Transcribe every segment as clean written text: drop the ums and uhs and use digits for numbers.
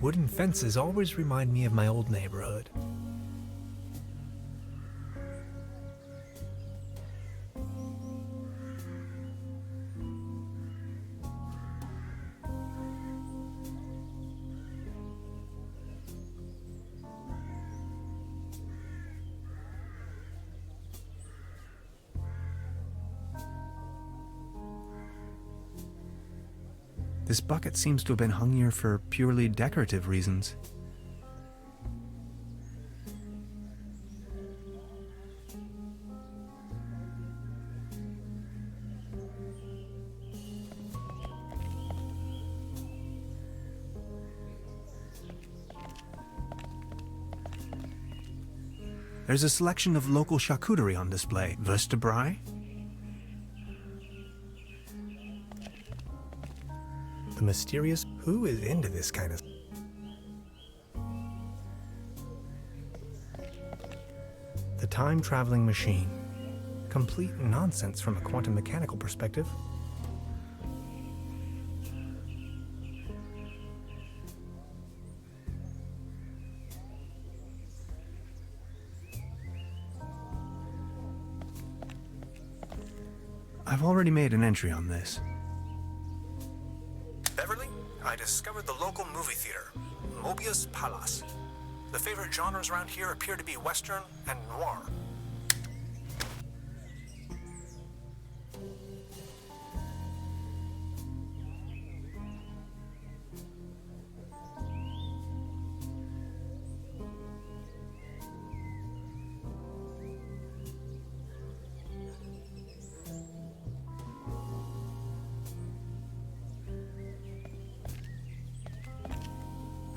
wooden fences always remind me of my old neighborhood. This bucket seems to have been hung here for purely decorative reasons. There's a selection of local charcuterie on display. Vertebrae? The mysterious... Who is into this kind of... The time-traveling machine. Complete nonsense from a quantum mechanical perspective. I've already made an entry on this. Beverly, I discovered the local movie theater, Mobius Palace. The favorite genres around here appear to be Western and noir.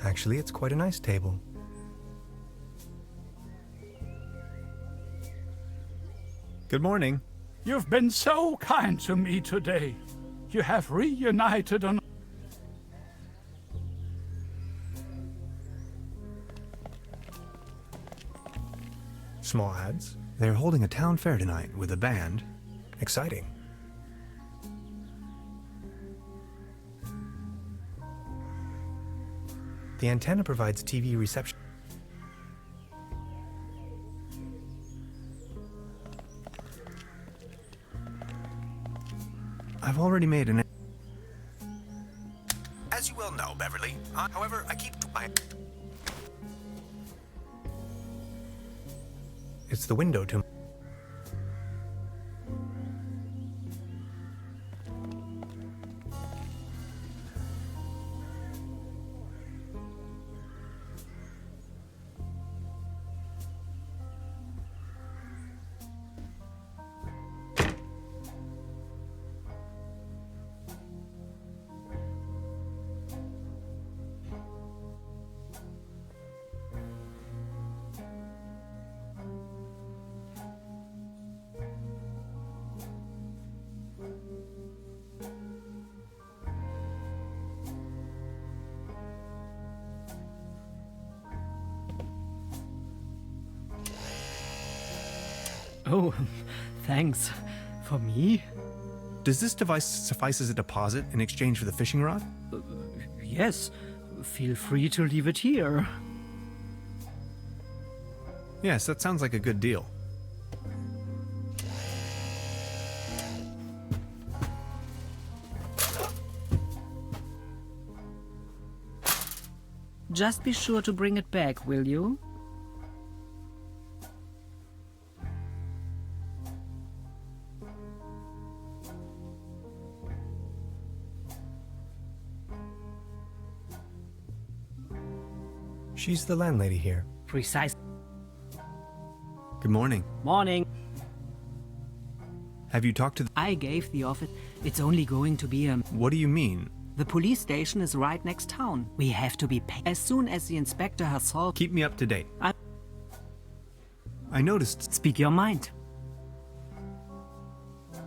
Actually, it's quite a nice table. Good morning. You've been so kind to me today. You have reunited on... Small ads. They're holding a town fair tonight with a band. Exciting. The antenna provides TV reception. I've already made an... As you well know, Beverly. However, I keep my... It's the window to... Oh, thanks. For me? Does this device suffice as a deposit in exchange for the fishing rod? Yes. Feel free to leave it here. Yes, that sounds like a good deal. Just be sure to bring it back, will you? She's the landlady here. Precise. Good morning. Morning. Have you talked to the... I gave the office. It's only going to be What do you mean? The police station is right next town. We have to be paid. As soon as the inspector has solved... Keep me up to date. I noticed Speak your mind.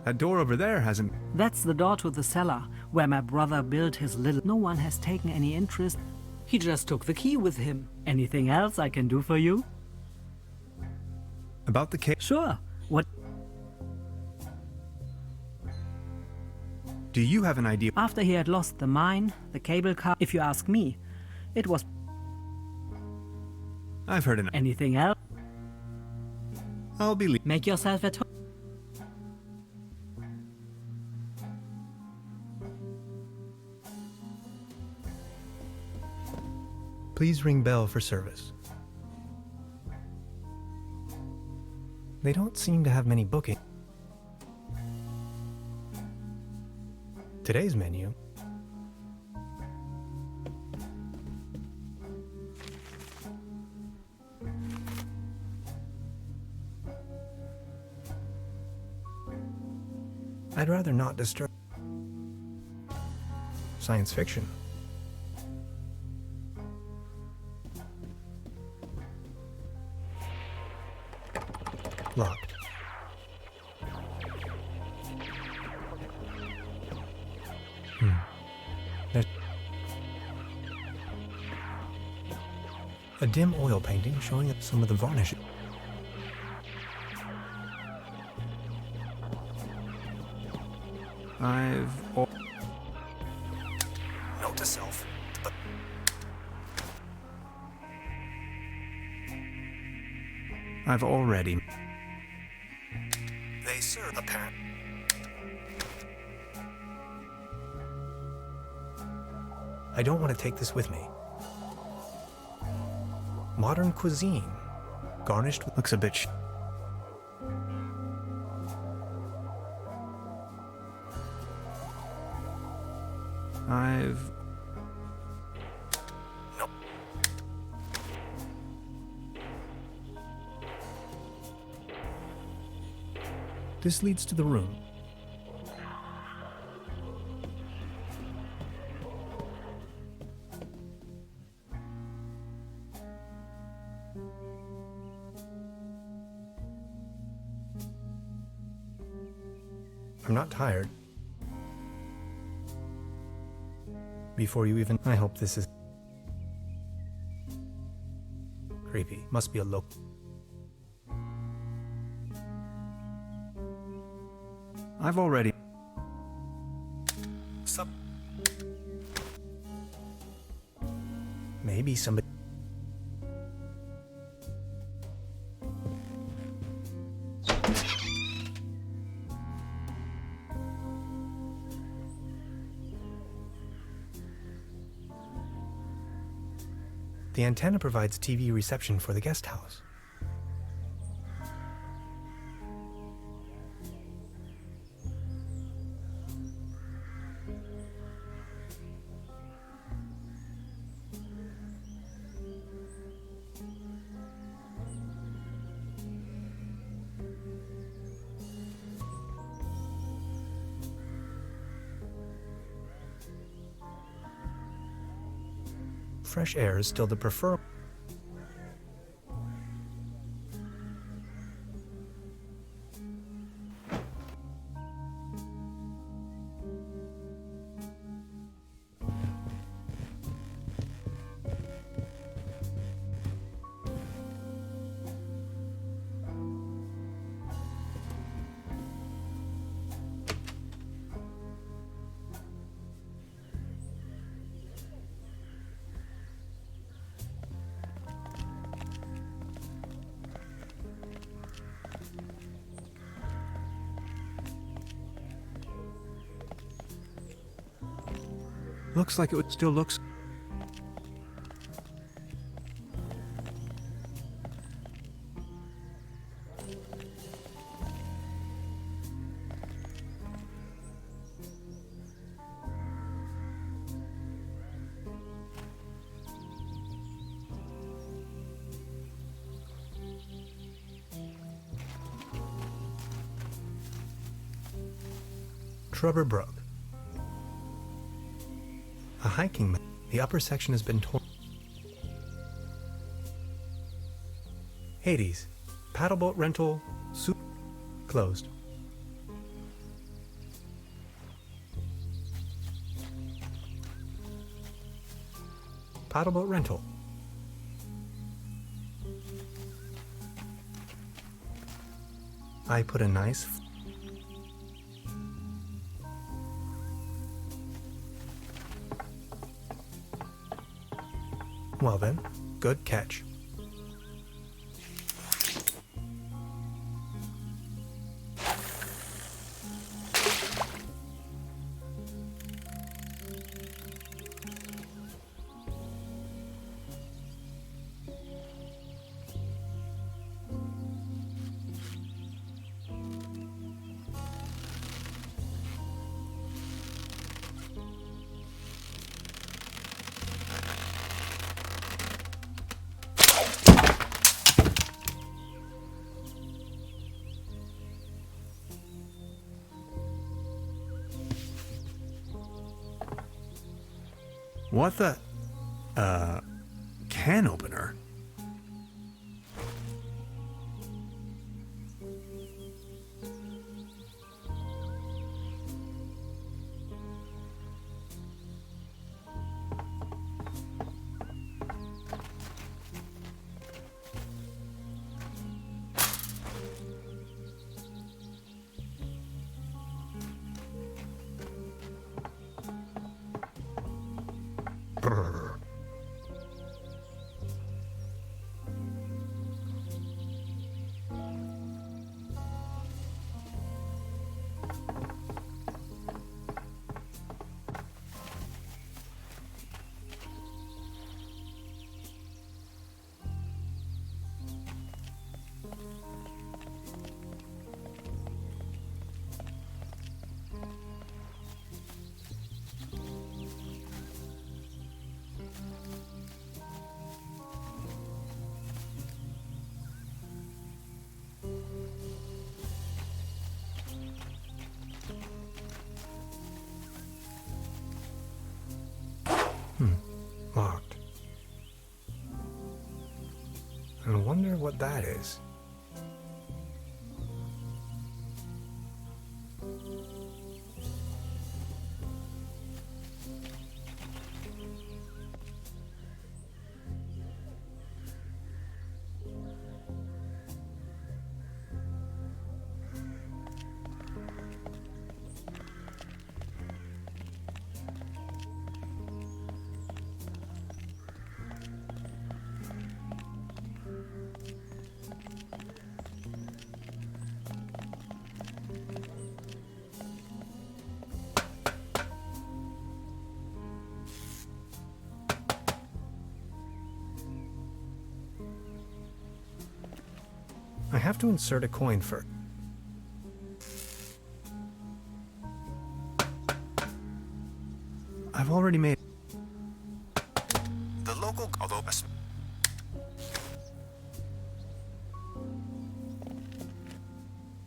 that door over there hasn't... That's the door to the cellar, where my brother built his little... No one has taken any interest. He just took the key with him. Anything else I can do for you? About the case... Sure. What? Do you have an idea? After he had lost the mine, the cable car, if you ask me, it was I've heard enough. Anything else? I'll be leaving. Make yourself at home. Please ring bell for service. They don't seem to have many bookings. Today's menu. I'd rather not disturb. Science fiction. Locked. There's a dim oil painting showing up some of the varnish. Note to self, but I've already. they serve apparent. I don't want to take this with me. Modern cuisine, garnished with Looks a bit. I've. no. This leads to the room. I'm not tired. Before you even... I hope this is... creepy. Must be a look. I've already. Sup? Maybe somebody... The antenna provides TV reception for the guest house. Fresh air is still the preferred. Looks like it would still looks. Truberbrook. A hiking map. The upper section has been torn. Hades. Paddleboat rental. Soup. Closed. Paddleboat rental. I put a nice... Well then, good catch. What the? Can opener? Brr. Locked. I wonder what that is. I have to insert a coin for... I've already made... The local, although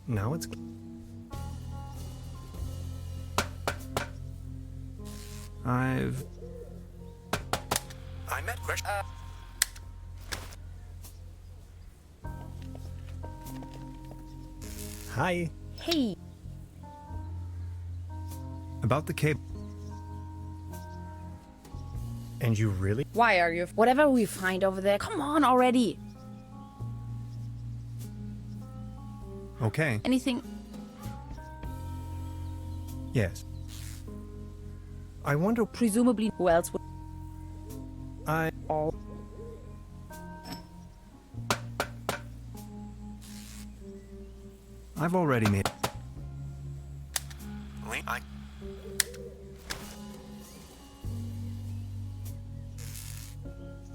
Now it's... I met Gretchen. Hi. Hey, About the cable. And you really? why are you? Whatever we find over there, come on already. Okay. Anything? Yes. I wonder... Presumably, who else would? I... All. I've already made...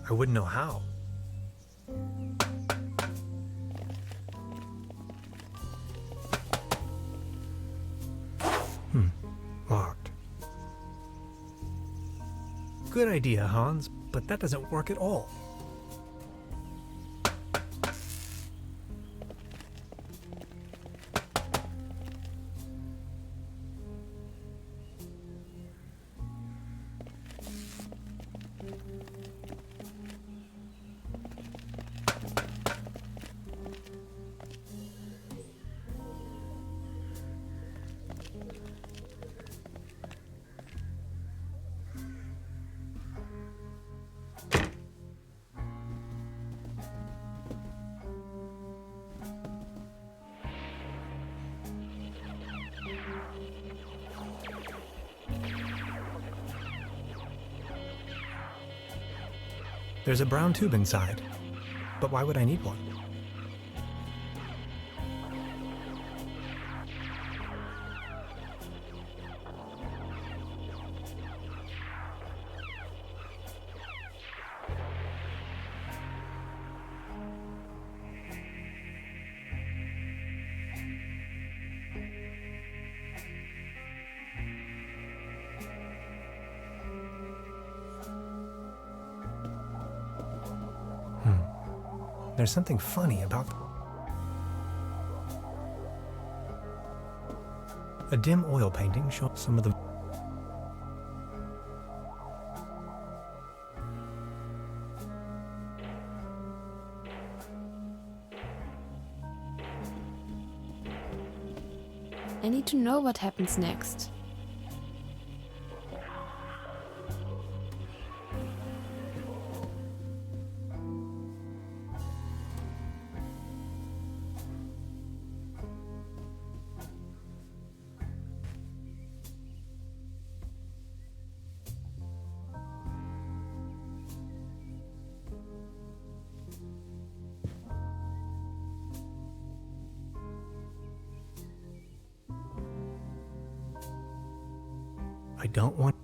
I wouldn't know how. Locked. Good idea, Hans, but that doesn't work at all. There's a brown tube inside, but why would I need one? There's something funny about them. A dim oil painting shows some of the... I need to know what happens next. I don't want...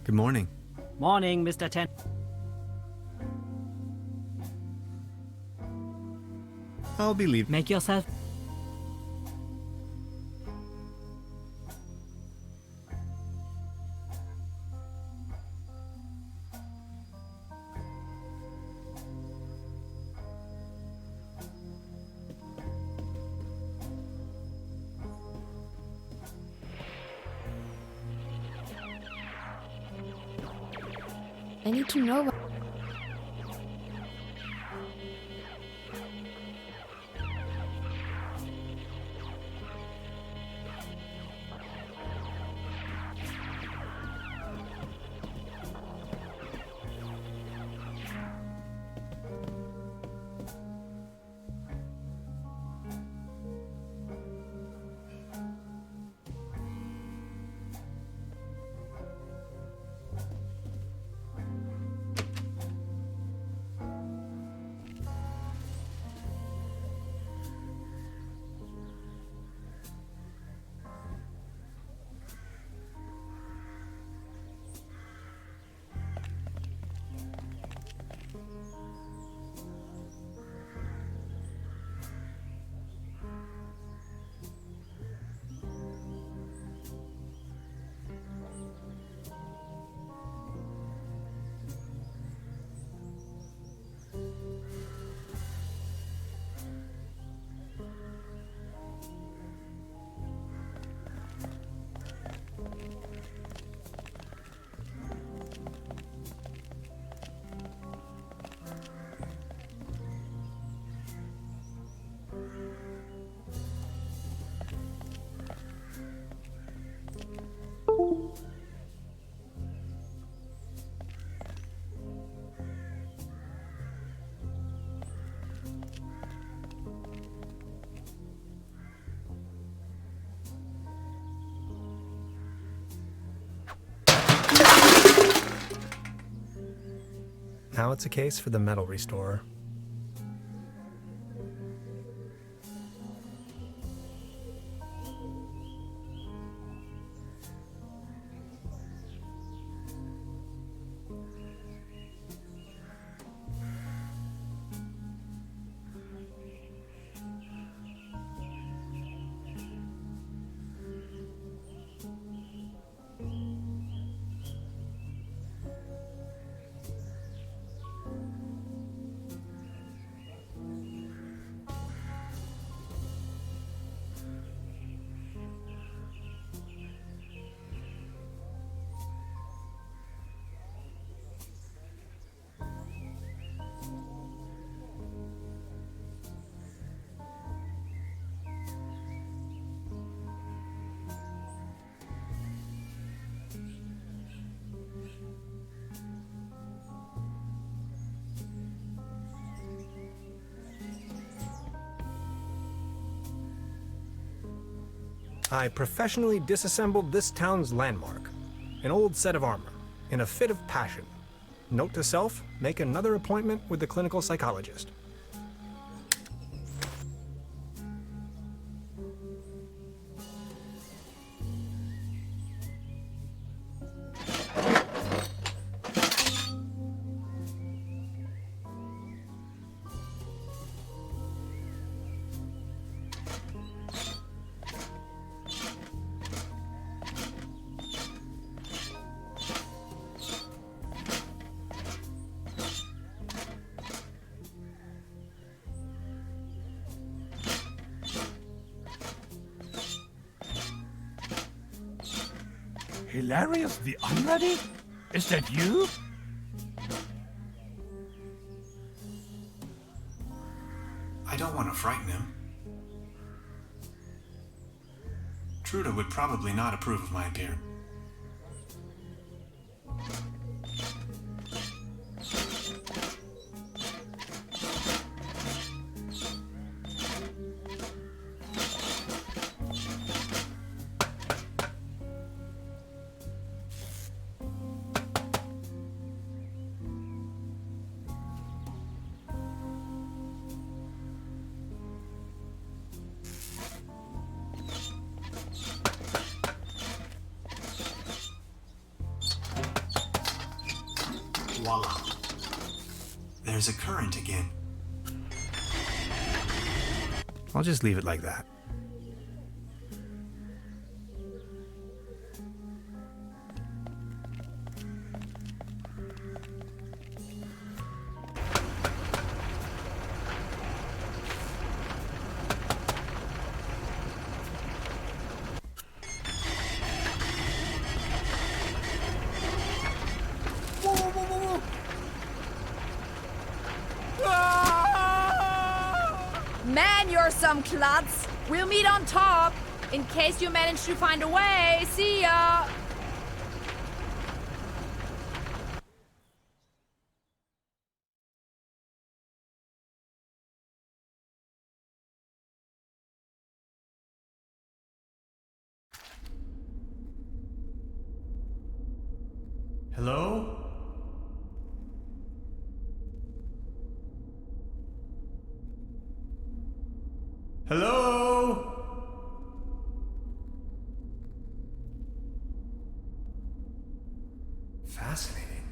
Good morning. Morning, Mr. Ten. I'll be leaving. Make yourself... I need to know what... Now it's a case for the metal restorer. I professionally disassembled this town's landmark, an old set of armor, in a fit of passion. Note to self, make another appointment with the clinical psychologist. Hilarious the Unready? Is that you? I don't want to frighten him. Truda would probably not approve of my appearance. Voila. There's a current again. I'll just leave it like that. Man, you're some klutz. We'll meet on top. In case you manage to find a way. See ya. Hello? Hello? Fascinating.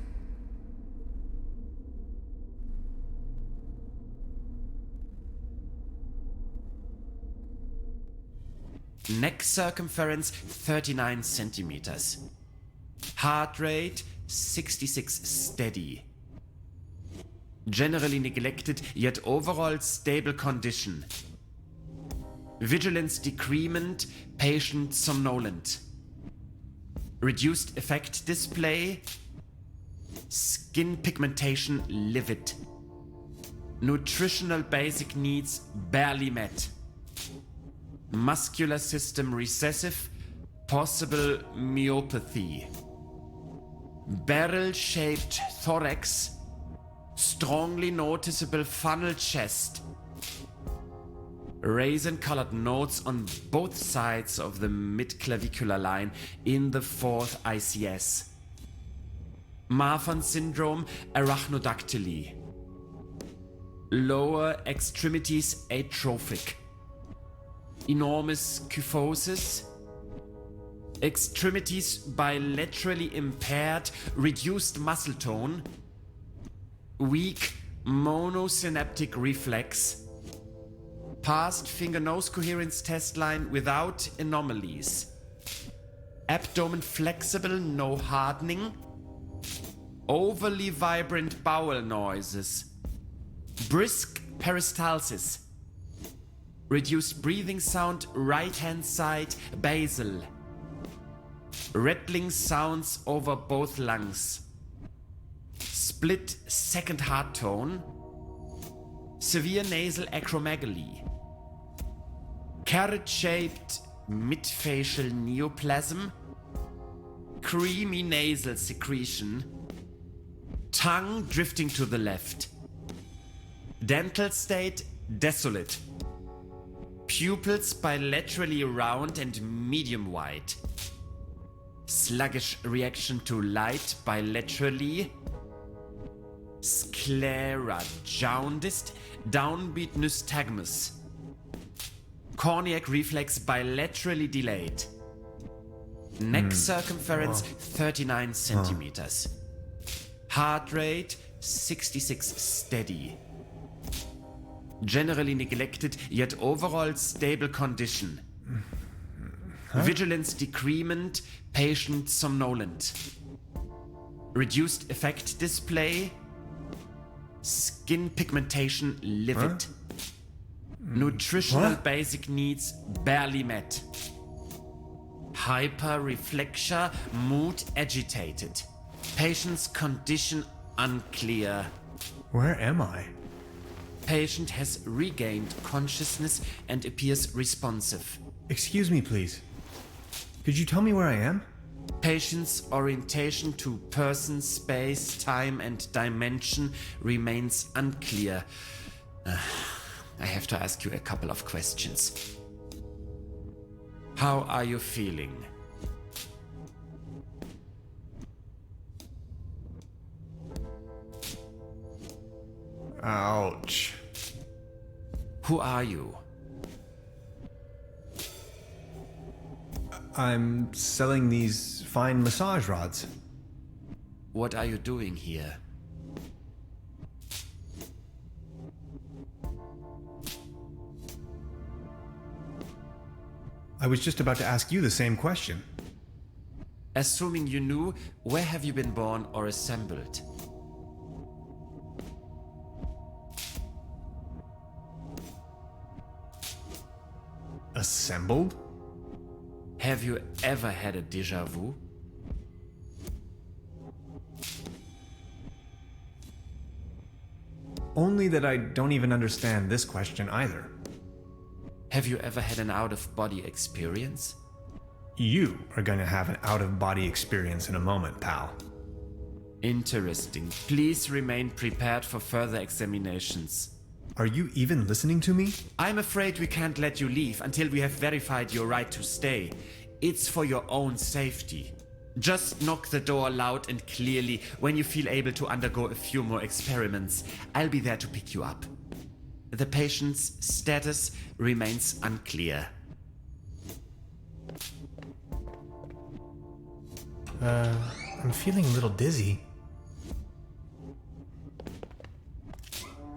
Neck circumference 39 centimeters. Heart rate 66 steady. Generally neglected, yet overall stable condition. Vigilance decrement, patient somnolent. Reduced effect display. Skin pigmentation livid. Nutritional basic needs barely met. Muscular system recessive, possible myopathy. Barrel-shaped thorax, strongly noticeable funnel chest. Raisin-colored nodes on both sides of the mid-clavicular line in the fourth ICS. Marfan syndrome, arachnodactyly. Lower extremities atrophic. Enormous kyphosis. Extremities bilaterally impaired, reduced muscle tone. Weak monosynaptic reflex. Past finger-nose coherence test line without anomalies. Abdomen flexible, no hardening. Overly vibrant bowel noises. Brisk peristalsis. Reduced breathing sound, right-hand side, basal. Rattling sounds over both lungs. Split second heart tone. Severe nasal acromegaly. Carrot-shaped midfacial neoplasm. Creamy nasal secretion. Tongue drifting to the left. Dental state desolate. Pupils bilaterally round and medium wide. Sluggish reaction to light bilaterally. Sclera jaundiced, downbeat nystagmus. Corneac reflex bilaterally delayed. Neck circumference 39 centimeters. Heart rate 66 steady. Generally neglected, yet overall stable condition. Vigilance decrement, patient somnolent. Reduced effect display. Skin pigmentation livid. Nutritional basic needs barely met. Hyperreflexia, mood agitated. Patient's condition unclear. Where am I? Patient has regained consciousness and appears responsive. Excuse me, please. Could you tell me where I am? Patient's orientation to person, space, time, and dimension remains unclear. I have to ask you a couple of questions. How are you feeling? Ouch. Who are you? I'm selling these fine massage rods. What are you doing here? I was just about to ask you the same question. Assuming you knew, where have you been born or assembled? Assembled? Have you ever had a déjà vu? Only that I don't even understand this question either. Have you ever had an out-of-body experience? You are going to have an out-of-body experience in a moment, pal. Interesting. Please remain prepared for further examinations. Are you even listening to me? I'm afraid we can't let you leave until we have verified your right to stay. It's for your own safety. Just knock the door loud and clearly when you feel able to undergo a few more experiments. I'll be there to pick you up. The patient's status remains unclear. I'm feeling a little dizzy.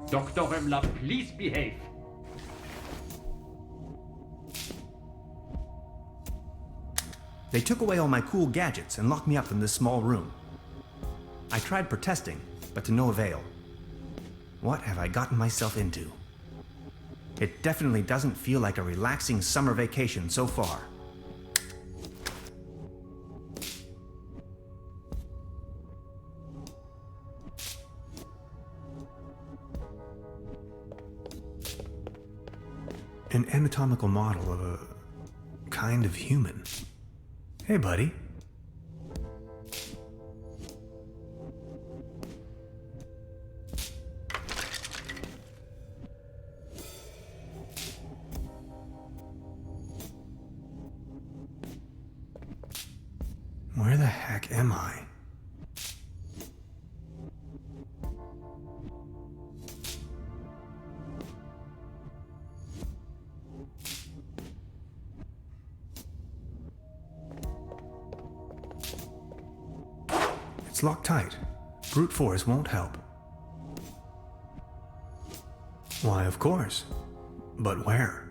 Dr. Remmler, please behave. They took away all my cool gadgets and locked me up in this small room. I tried protesting, but to no avail. What have I gotten myself into? It definitely doesn't feel like a relaxing summer vacation so far. An anatomical model of a kind of human. Hey, buddy. Where the heck am I? It's locked tight. Brute force won't help. Why, of course. But where?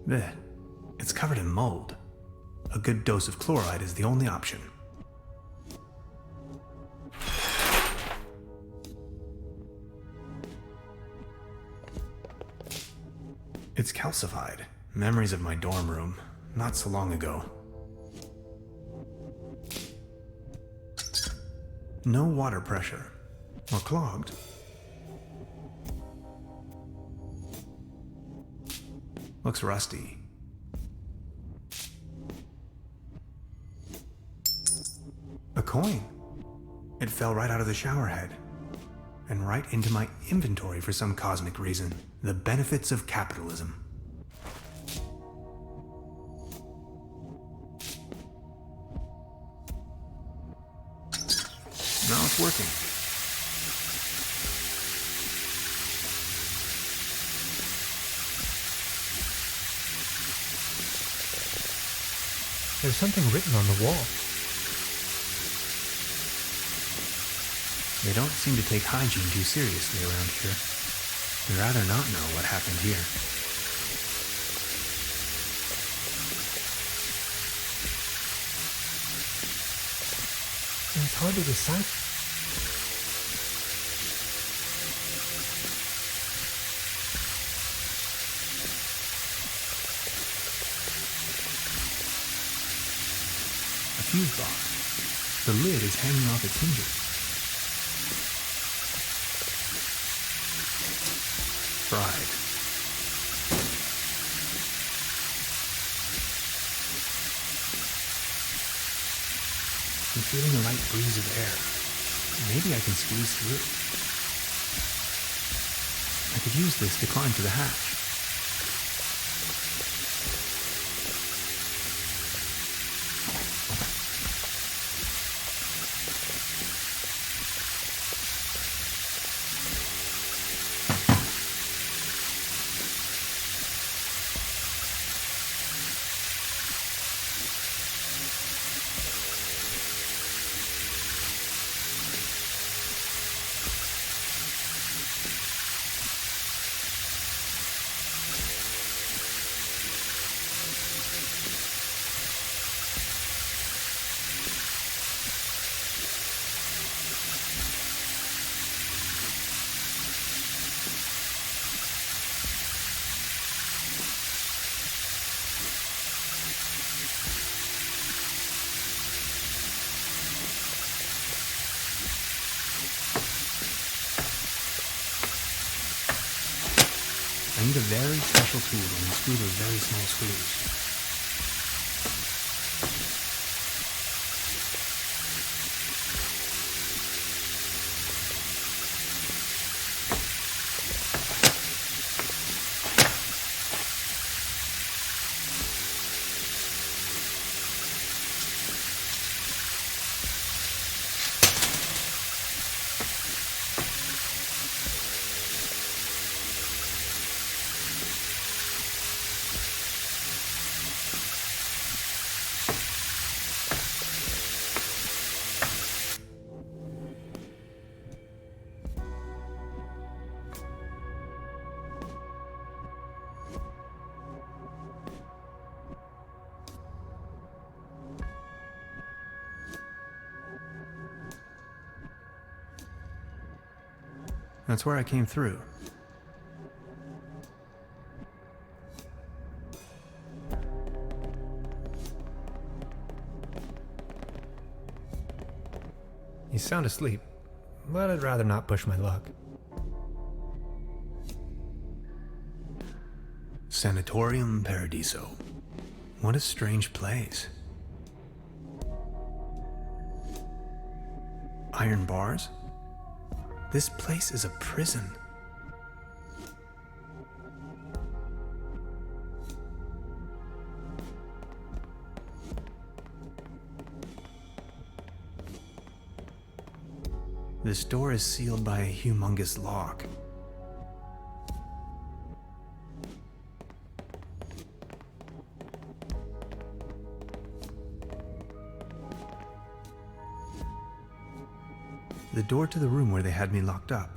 Blech. It's covered in mold. A good dose of chloride is the only option. It's calcified. Memories of my dorm room, not so long ago. No water pressure. Or clogged. Looks rusty. A coin. It fell right out of the shower head. And right into my inventory for some cosmic reason. The benefits of capitalism. Now it's working. There's something written on the wall. They don't seem to take hygiene too seriously around here. I'd rather not know what happened here. It's hard to decipher. A fuse box. The lid is hanging off its hinges. Fried. I'm feeling a light breeze of air. Maybe I can squeeze through. I could use this to climb to the hatch. I need a very special tool to unscrew those very small screws. That's where I came through. You sound asleep, but I'd rather not push my luck. Sanatorium Paradiso. What a strange place. Iron bars? This place is a prison. This door is sealed by a humongous lock. The door to the room where they had me locked up.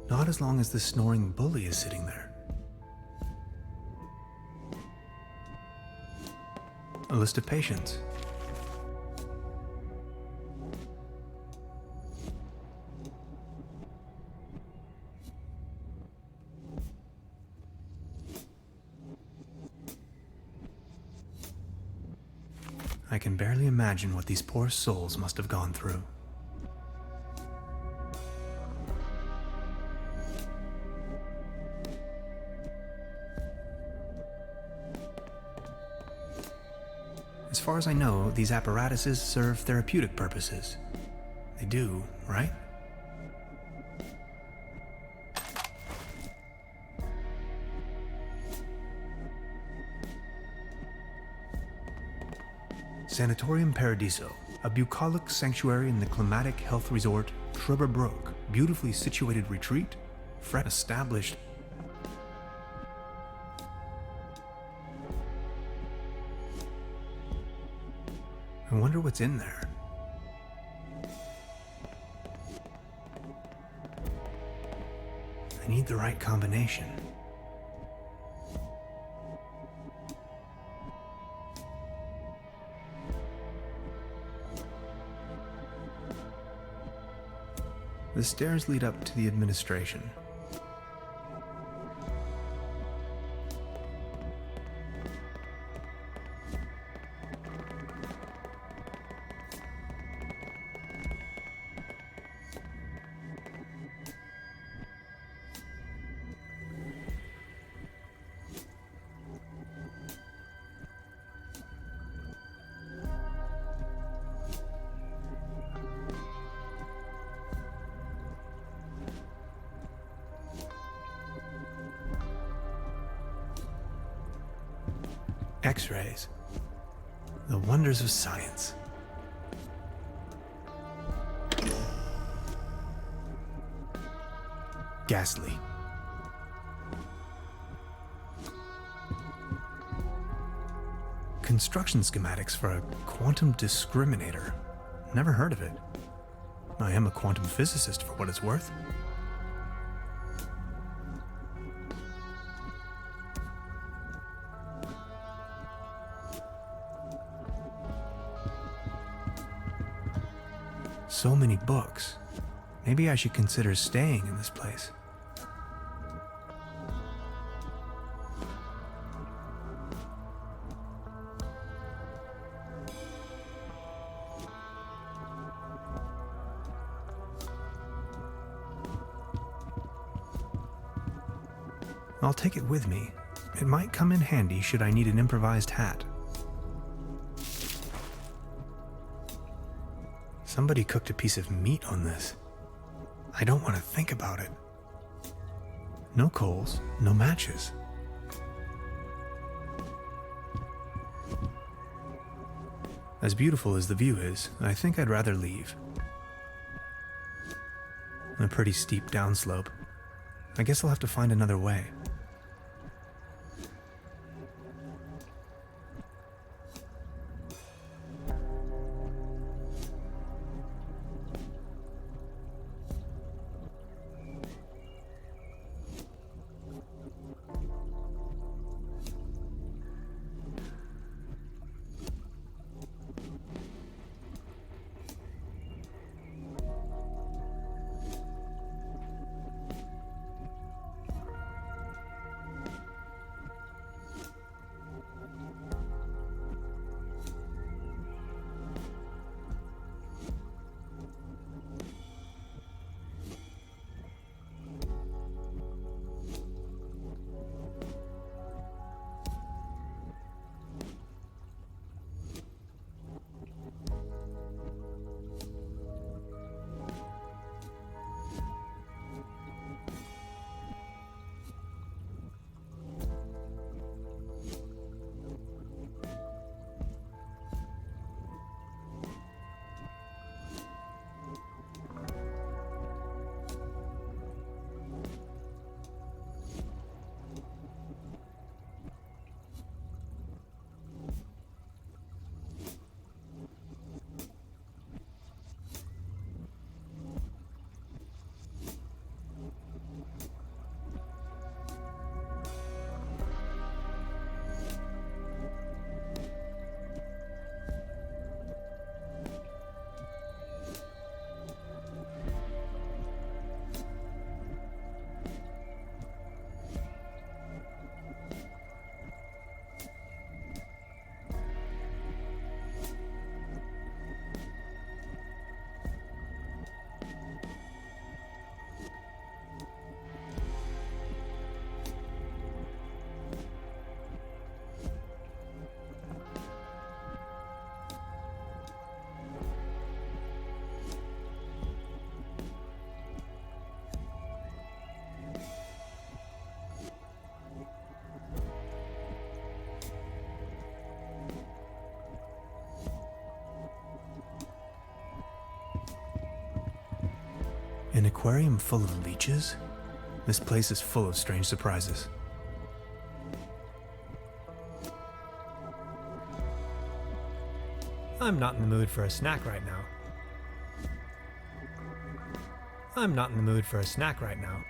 Not as long as the snoring bully is sitting there. A list of patients. I can barely imagine what these poor souls must have gone through. As far as I know, these apparatuses serve therapeutic purposes. They do, right? Sanatorium Paradiso, a bucolic sanctuary in the climatic health resort Truberbrook. Beautifully situated retreat, established. I wonder what's in there. I need the right combination. The stairs lead up to the administration. X-rays. The wonders of science. Ghastly. Construction schematics for a quantum discriminator. Never heard of it. I am a quantum physicist for what it's worth. So many books. Maybe I should consider staying in this place. I'll take it with me. It might come in handy should I need an improvised hat. Somebody cooked a piece of meat on this. I don't want to think about it. No coals, no matches. As beautiful as the view is, I think I'd rather leave. A pretty steep downslope. I guess I'll have to find another way. An aquarium full of leeches? This place is full of strange surprises. I'm not in the mood for a snack right now. I'm not in the mood for a snack right now.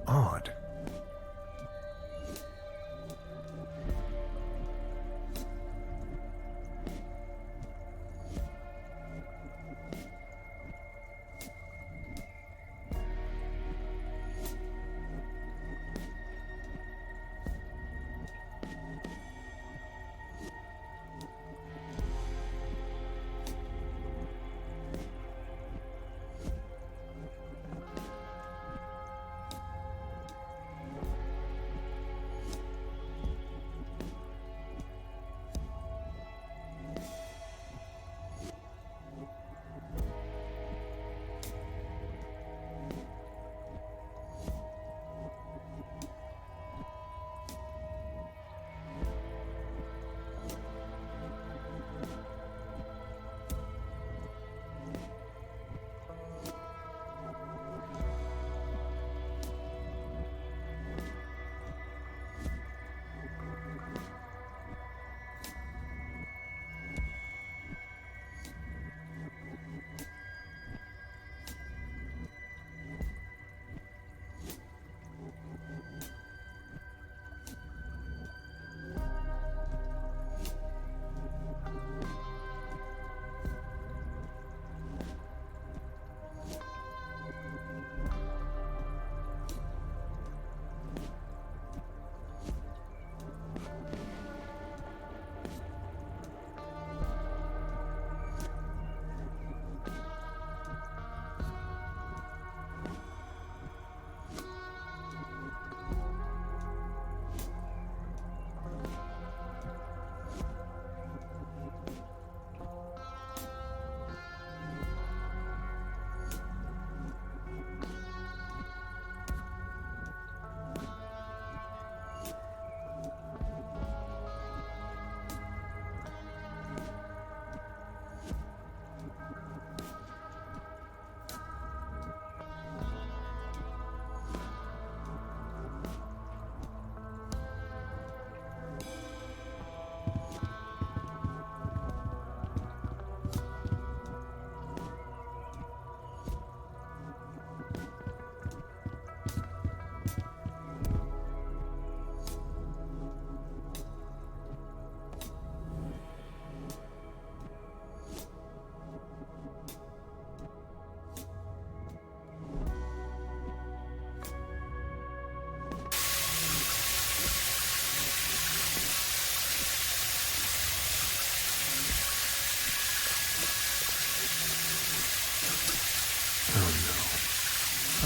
Odd.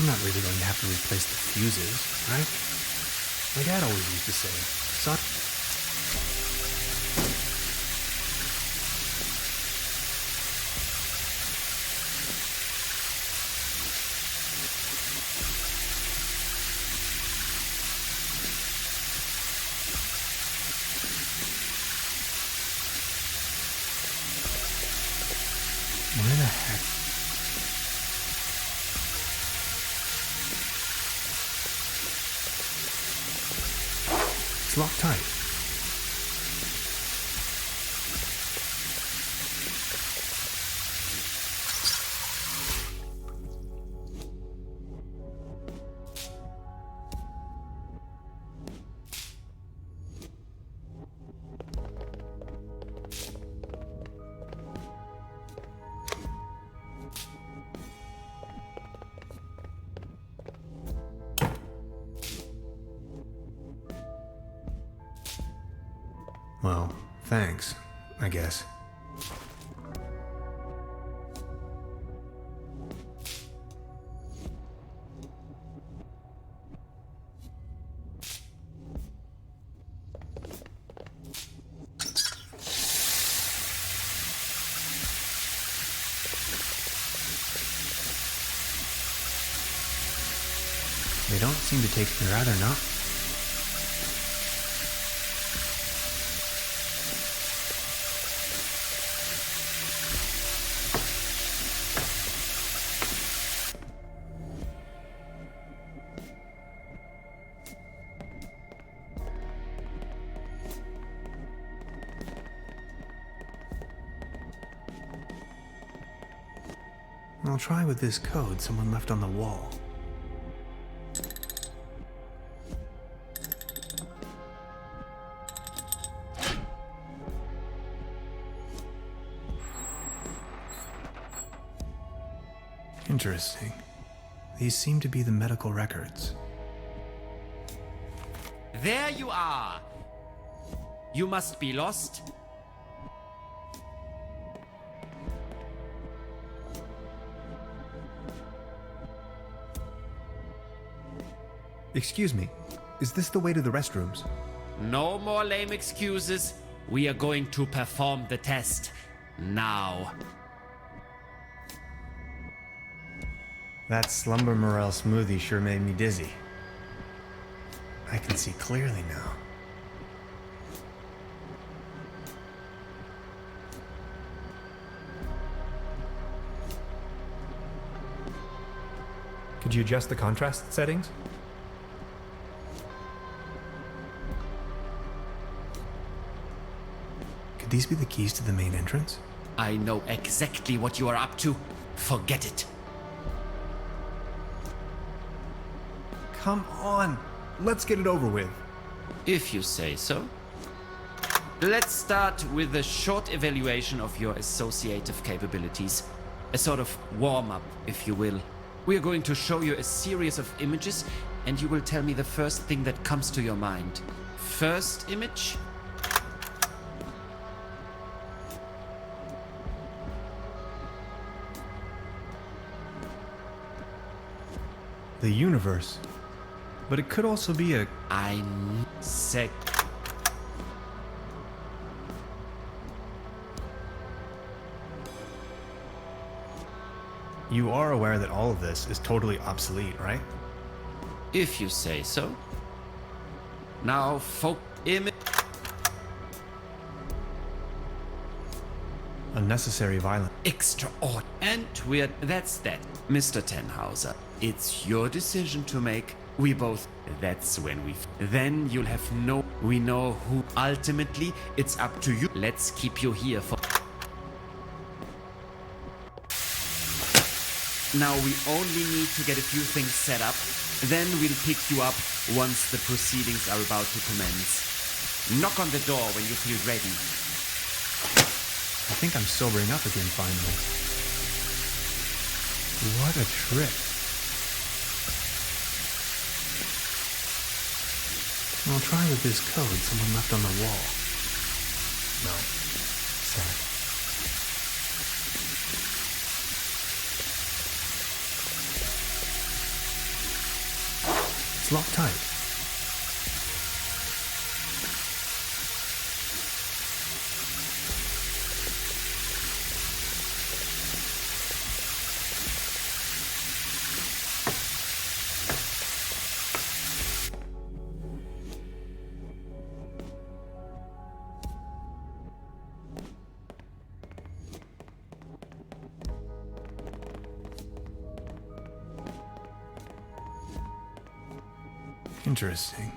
I'm not really going to have to replace the fuses, right? My dad always used to say, son... Where the heck? It's locked tight. Well, thanks, I guess. They don't seem to take... rather not. I'll try with this code someone left on the wall. Interesting. These seem to be the medical records. There you are! You must be lost. Excuse me, is this the way to the restrooms? No more lame excuses. We are going to perform the test. Now. That slumber morel smoothie sure made me dizzy. I can see clearly now. Could you adjust the contrast settings? Could these be the keys to the main entrance? I know exactly what you are up to. Forget it. Come on, let's get it over with. If you say so. Let's start with a short evaluation of your associative capabilities. A sort of warm-up, if you will. We are going to show you a series of images, and you will tell me the first thing that comes to your mind. First image? The universe. But it could also be a... You are aware that all of this is totally obsolete, right? If you say so. Now, image. Unnecessary violence. Extraordinary. And weird. That's that. Mr. Tenhauser, it's your decision to make. We both. That's when we. Then you'll have no. We know who. Ultimately, it's up to you. Let's keep you here for. Now we only need to get a few things set up. Then we'll pick you up once the proceedings are about to commence. Knock on the door when you feel ready. I think I'm sobering up again finally. What a trip. I'll try with this code someone left on the wall. No. Sad. It's locked tight. Interesting.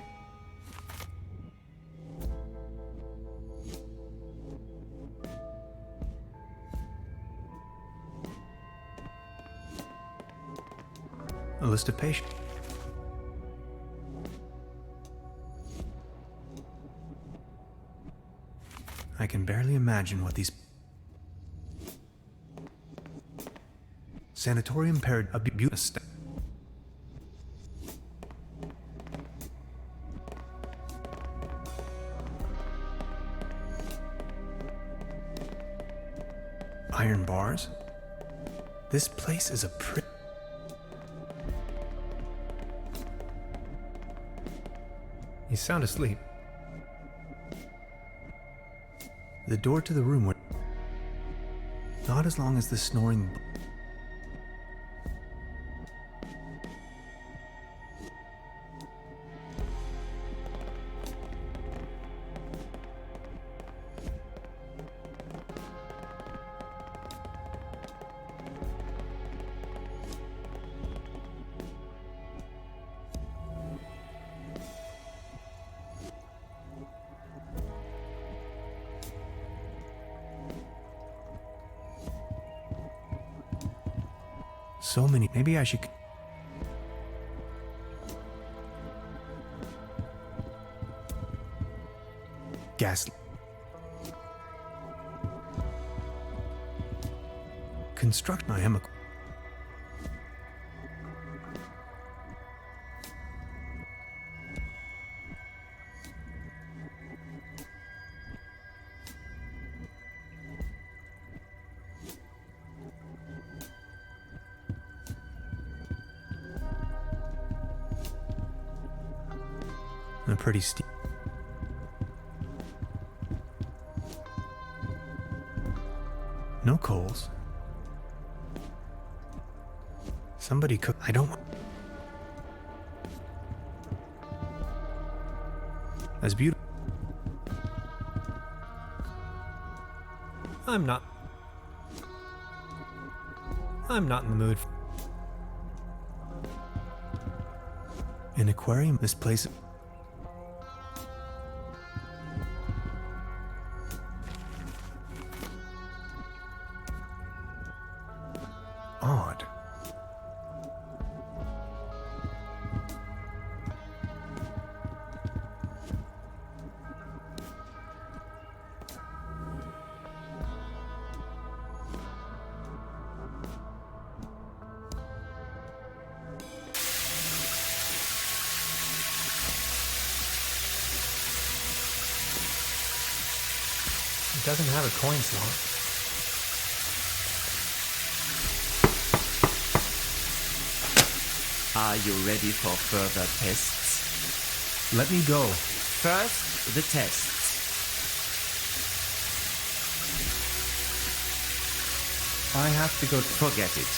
A list of patients. I can barely imagine what these sanatorium paired abuse. Iron bars? This place is a He's sound asleep. The door to the room would... Not as long as the snoring... So many. Maybe I should... Gas... Construct my chemical... A pretty steep. No coals. Somebody cook. I don't want. That's beautiful. I'm not in the mood. An aquarium. This place. Odd. It doesn't have a coin slot. Are you ready for further tests? Let me go. First, the tests. I have to go. Forget it.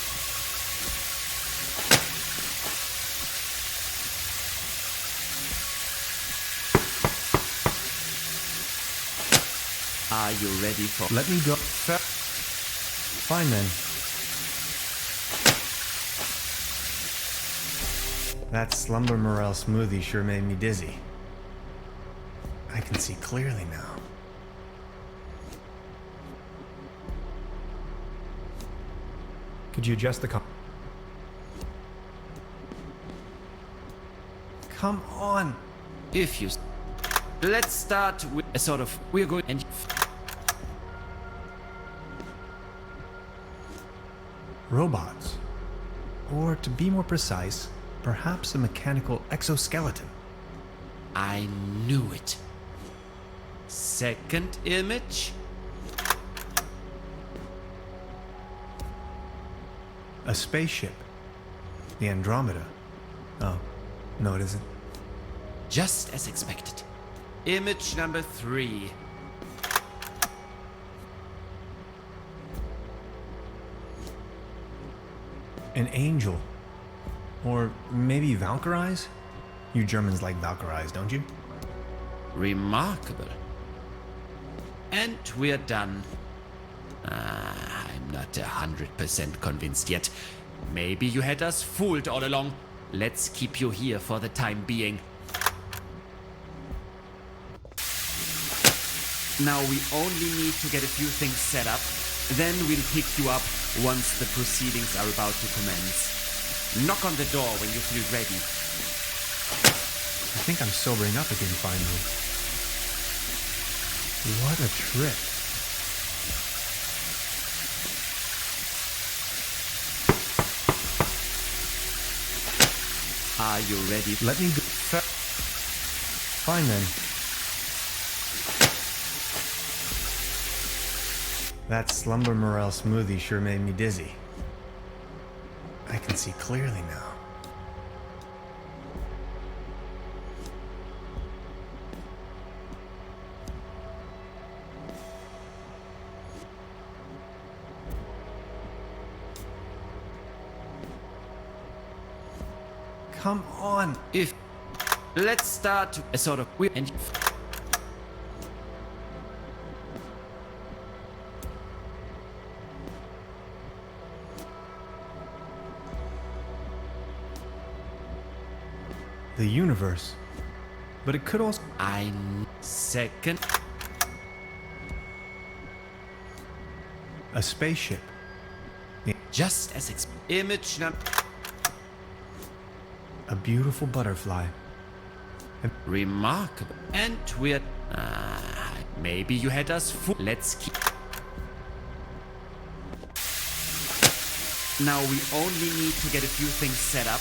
Are you ready for... Let me go. Fine then. That slumber morel smoothie sure made me dizzy. I can see clearly now. Could you adjust the Come on! If you... Let's start with a sort of... We're going... and Robots. Or to be more precise, perhaps a mechanical exoskeleton. I knew it. Second image. A spaceship. The Andromeda. Oh, No, it isn't. Just as expected. Image number 3. An angel. Or maybe Valkyries? You Germans like Valkyries, don't you? Remarkable. And we're done. I'm not 100% convinced yet. Maybe you had us fooled all along. Let's keep you here for the time being. Now we only need to get a few things set up. Then we'll pick you up once the proceedings are about to commence. Knock on the door when you feel ready. I think I'm sobering up again finally. What a trip. Are you ready? Let me go. Fine then. That slumber morale smoothie sure made me dizzy. I can see clearly now. Come on. Let's start a sort of and The universe. But it could also... Second. A spaceship. Just as image number... A beautiful butterfly. Remarkable. And we're... maybe you had us fooled. Let's keep... Now we only need to get a few things set up.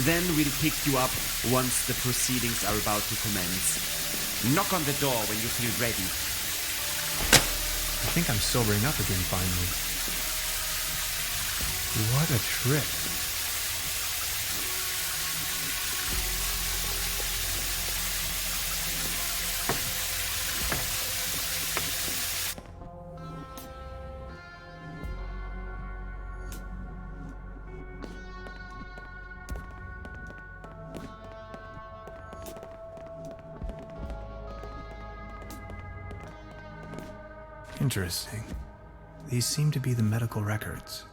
Then we'll pick you up once the proceedings are about to commence. Knock on the door when you feel ready. I think I'm sobering up again finally. What a trip. Interesting. These seem to be the medical records.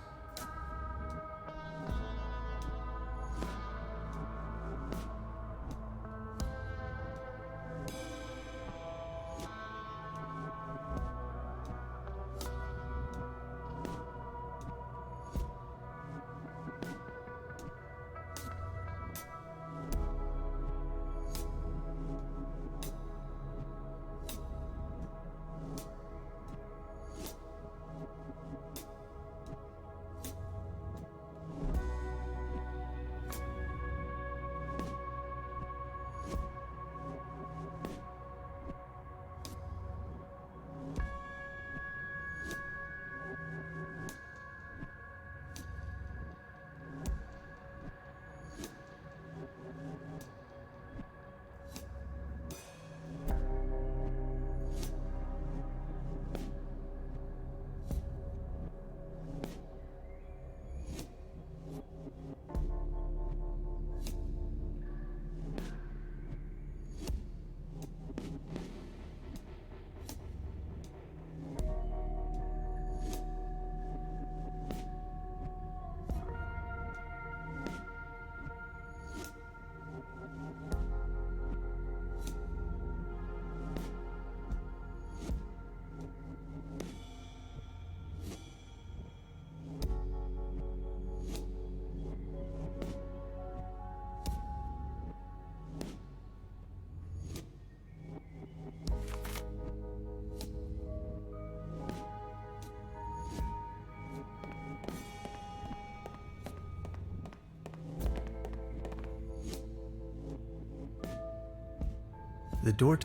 The door...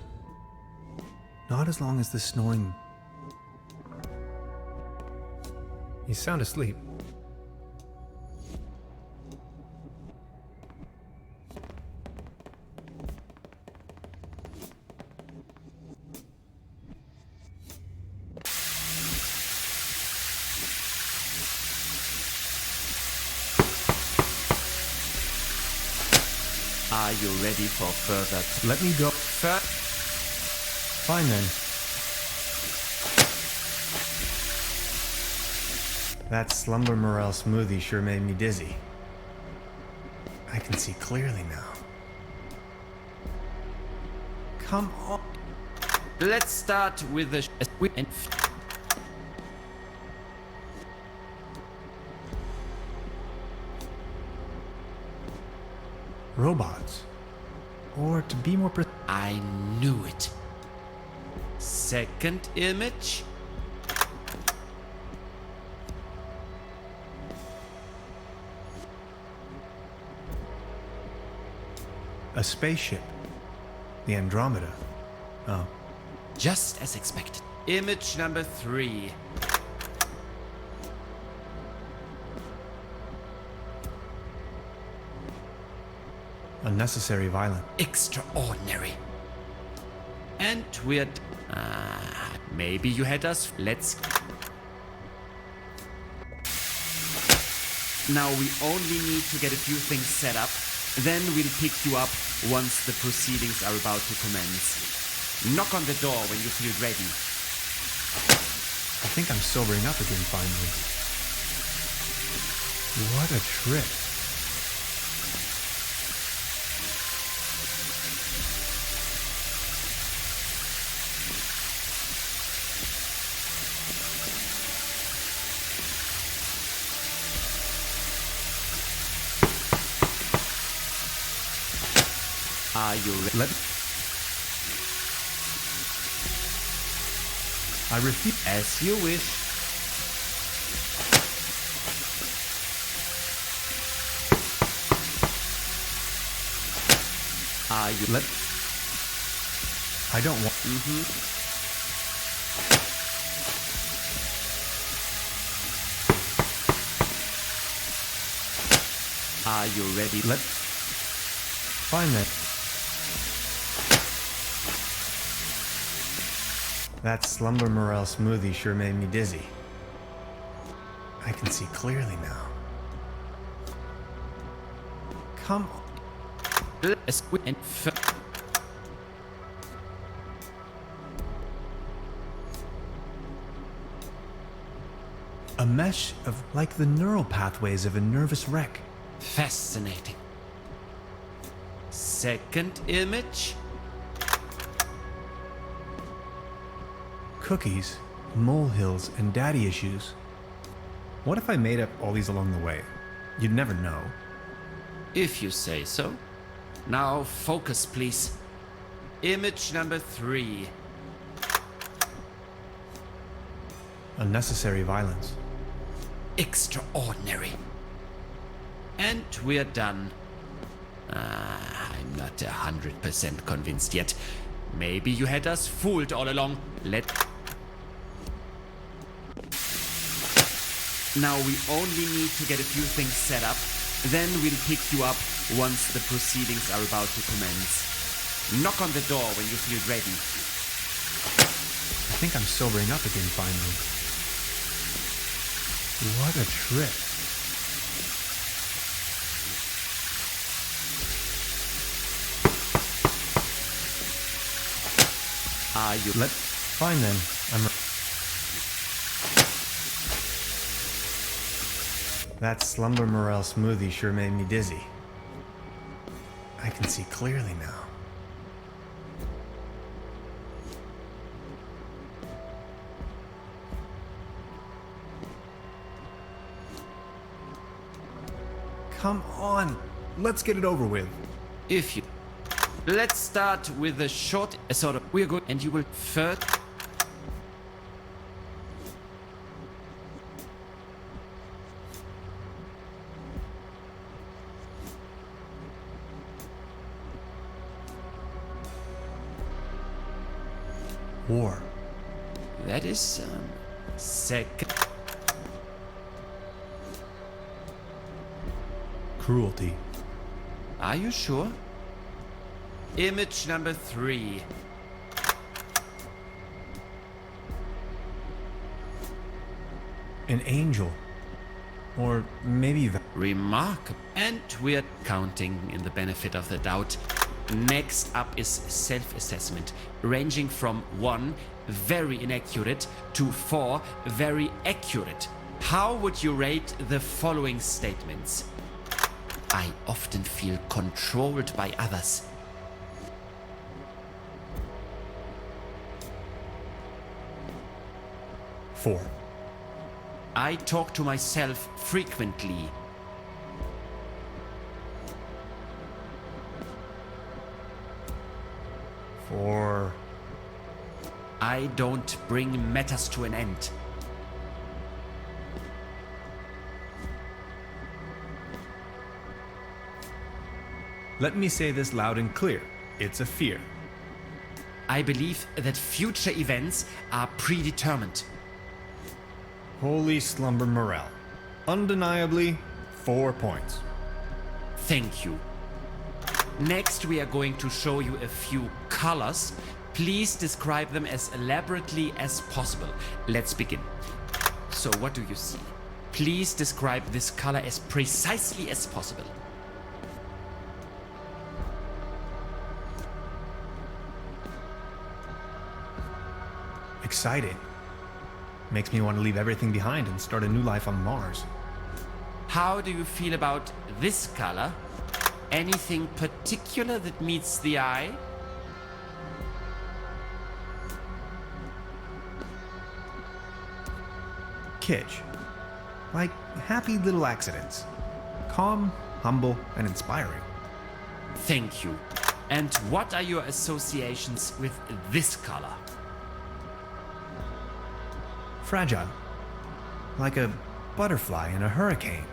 Not as long as the snoring... You sound asleep. Are you ready for further? Let me go. Fine then. That slumber morel smoothie sure made me dizzy. I can see clearly now. Come on. Let's start with the Robots. Or to be more precise. I knew it. Second image. A spaceship. The Andromeda. Oh. Just as expected. Image number 3. Unnecessary violence. Extraordinary. And we're... maybe you had us... Let's... Now we only need to get a few things set up. Then we'll pick you up once the proceedings are about to commence. Knock on the door when you feel ready. I think I'm sobering up again finally. What a trip. Are you ready? I repeat. As you wish. Are you... I don't want... Are you ready? Fine then. That slumber morel smoothie sure made me dizzy. I can see clearly now. Come on. A mesh of like the neural pathways of a nervous wreck. Fascinating. Second image. Cookies, molehills, and daddy issues. What if I made up all these along the way? You'd never know. If you say so. Now focus, please. Image number 3. Unnecessary violence. Extraordinary. And we're done. I'm not 100% convinced yet. Maybe you had us fooled all along. Now we only need to get a few things set up. Then we'll pick you up once the proceedings are about to commence. Knock on the door when you feel ready. I think I'm sobering up again finally. What a trip. Are you... Fine then. That slumber morel smoothie sure made me dizzy. I can see clearly now. Come on, let's get it over with. If you... Let's start with a short sort of... We're good, and you will first... War. That is... second... Cruelty. Are you sure? Image number 3. An angel. Or maybe that. Remarkable. And we're counting in the benefit of the doubt. Next up is self-assessment, ranging from 1, very inaccurate, to 4, very accurate. How would you rate the following statements? I often feel controlled by others. Four. I talk to myself frequently. Four. I don't bring matters to an end. Let me say this loud and clear. It's a fear. I believe that future events are predetermined. Holy slumber morale. Undeniably, 4 points. Thank you. Next, we are going to show you a few colors. Please describe them as elaborately as possible. Let's begin. So, what do you see? Please describe this color as precisely as possible. Exciting. Makes me want to leave everything behind and start a new life on Mars. How do you feel about this color? Anything particular that meets the eye? Kitsch. Like happy little accidents. Calm, humble, and inspiring. Thank you. And what are your associations with this color? Fragile. Like a butterfly in a hurricane.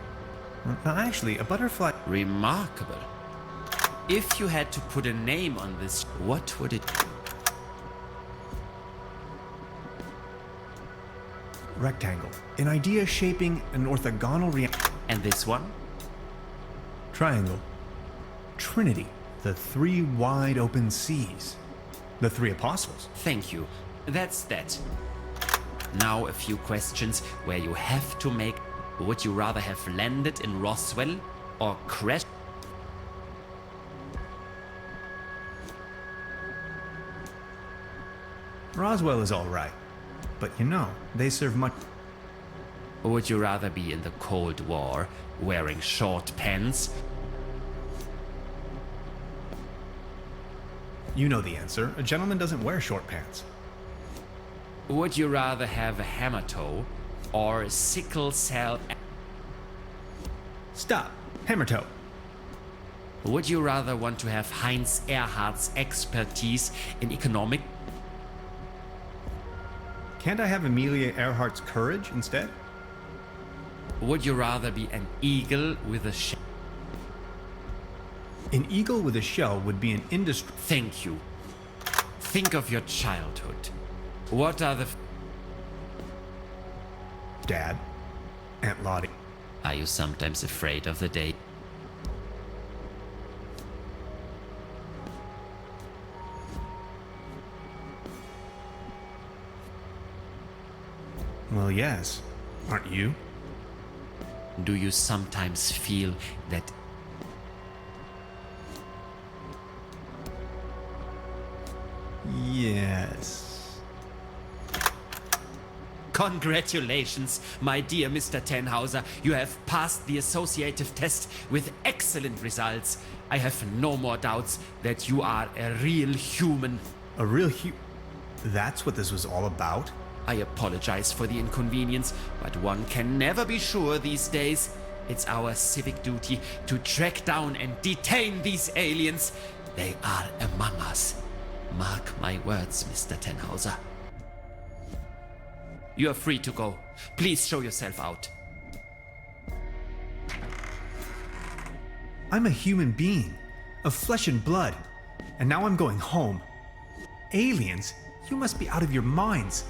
Well, actually, a butterfly. Remarkable. If you had to put a name on this, what would it be? Rectangle. An idea shaping an orthogonal And this one? triangle. Trinity. The 3 wide open seas. The 3 apostles. Thank you. That's that. Now a few questions where you have to make. Would you rather have landed in Roswell or crashed? Roswell is alright. But you know, they serve much. Would you rather be in the Cold War wearing short pants? You know the answer. A gentleman doesn't wear short pants. Would you rather have a hammer toe or sickle cell? Stop. Hammer toe. Would you rather want to have Heinz Erhardt's expertise in economic? Can't I have Amelia Earhart's courage instead? Would you rather be an eagle with a shell? An eagle with a shell would be an industry. Thank you. Think of your childhood. What are the... Dad. Aunt Lottie. Are you sometimes afraid of the day? Well, yes. Aren't you? Do you sometimes feel that... Yes. Congratulations, my dear Mr. Tenhauser. You have passed the associative test with excellent results. I have no more doubts that you are a real human. A real That's what this was all about? I apologize for the inconvenience, but one can never be sure these days. It's our civic duty to track down and detain these aliens. They are among us. Mark my words, Mr. Tenhauser. You are free to go. Please show yourself out. I'm a human being, of flesh and blood, and now I'm going home. Aliens? You must be out of your minds.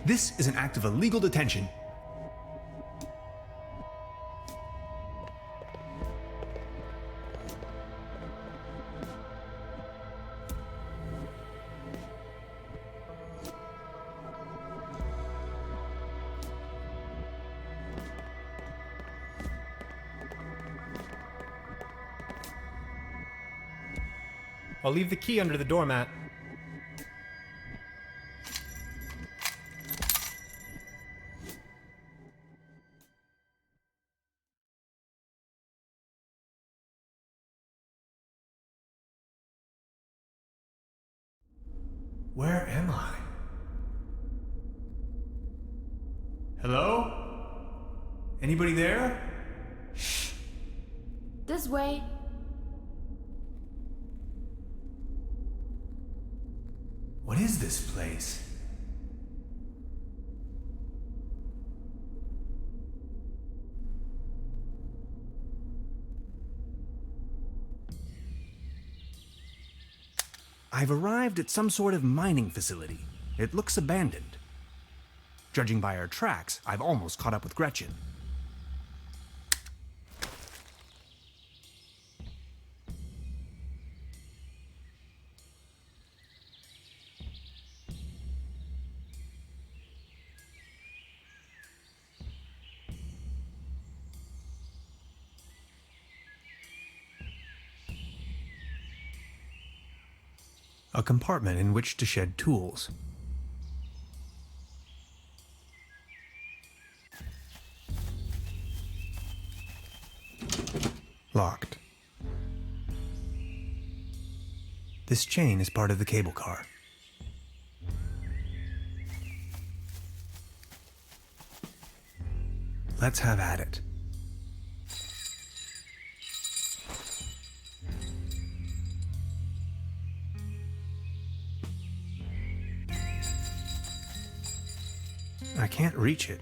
This is an act of illegal detention. I'll leave the key under the doormat. Where am I? Hello? Anybody there? This way. What is this place? I've arrived at some sort of mining facility. It looks abandoned. Judging by our tracks, I've almost caught up with Gretchen. A compartment in which to shed tools. Locked. This chain is part of the cable car. Let's have at it. I can't reach it.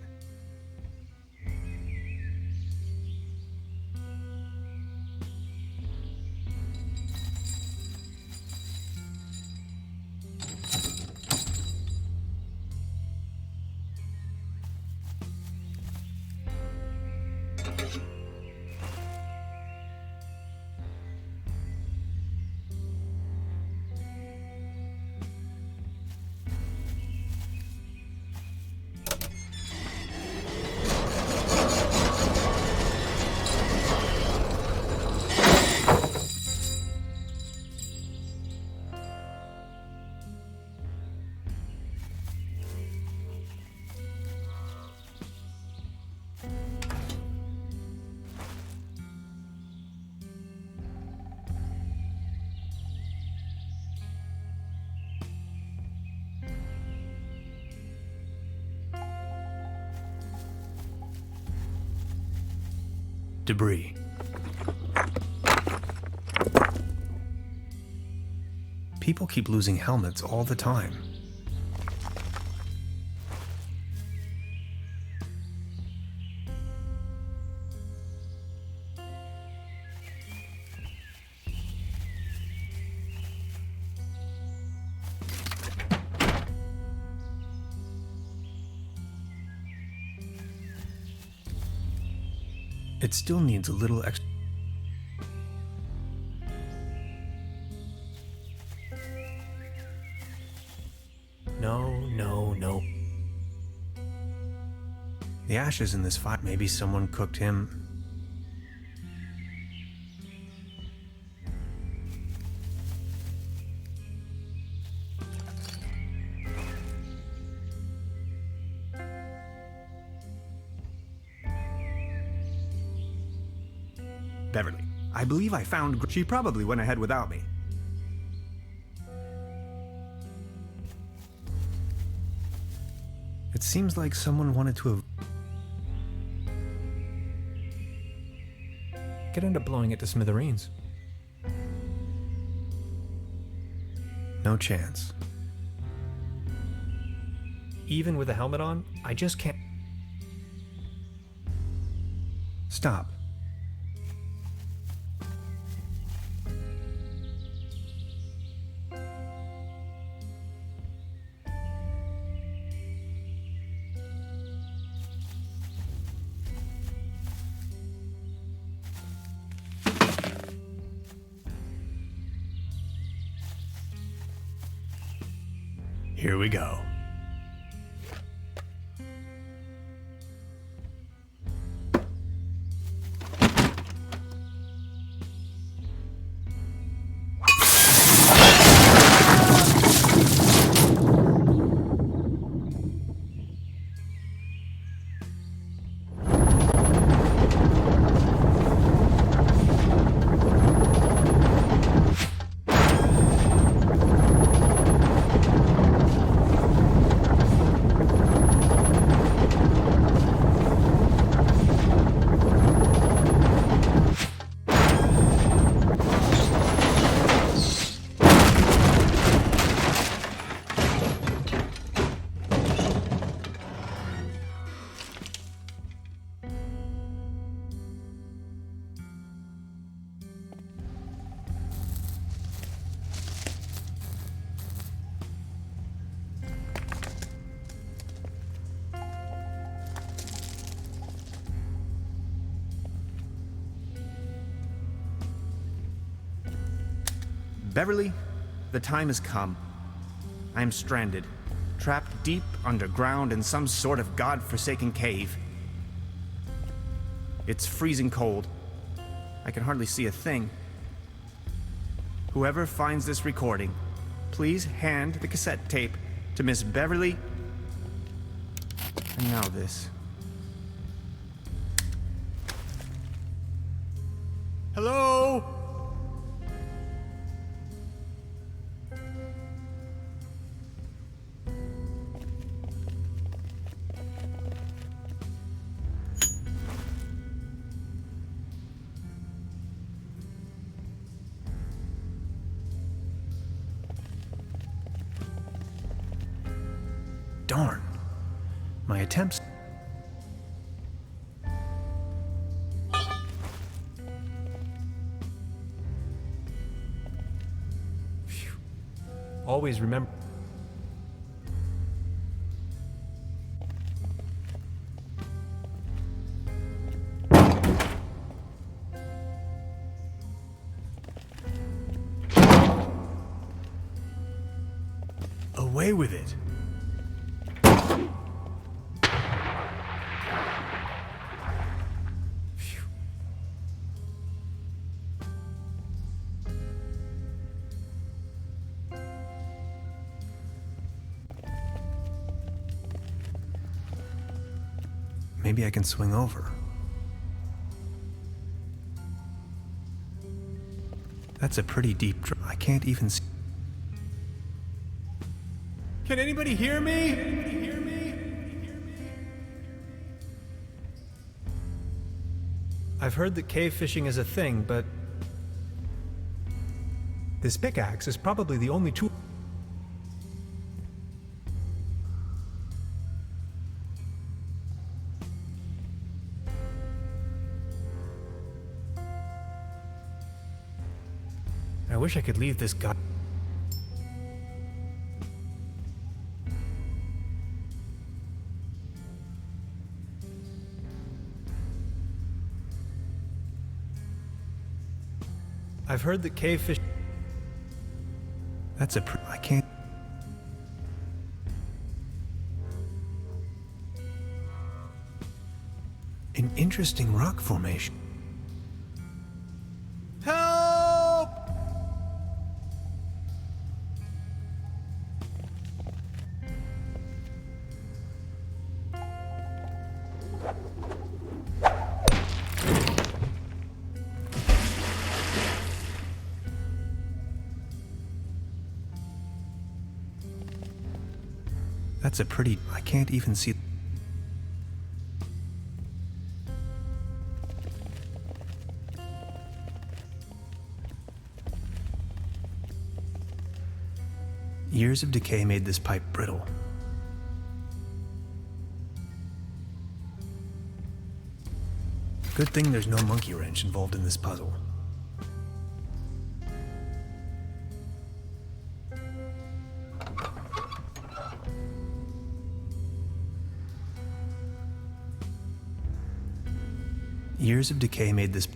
Debris. People keep losing helmets all the time. It still needs a little extra. No. The ashes in this fire, maybe someone cooked him. Beverly, I believe I found. She probably went ahead without me. It seems like someone wanted to have. Could end up blowing it to smithereens. No chance. Even with a helmet on, I just can't. Stop. Here we go. Beverly, the time has come. I am stranded, trapped deep underground in some sort of god-forsaken cave. It's freezing cold. I can hardly see a thing. Whoever finds this recording, please hand the cassette tape to Miss Beverly. And now this. Hello? Darn. My attempts... Phew. Always remember... Away with it. Maybe I can swing over. That's a pretty deep drop. I can't even see. Can anybody hear me? Anybody hear me? I've heard that cave fishing is a thing, but this pickaxe is probably the only tool. I wish I could leave this guy. I've heard that cave fish... That's a I can't... An interesting rock formation. Help! That's a pretty... I can't even see... Years of decay made this pipe brittle. Good thing there's no monkey wrench involved in this puzzle. Years of decay made this...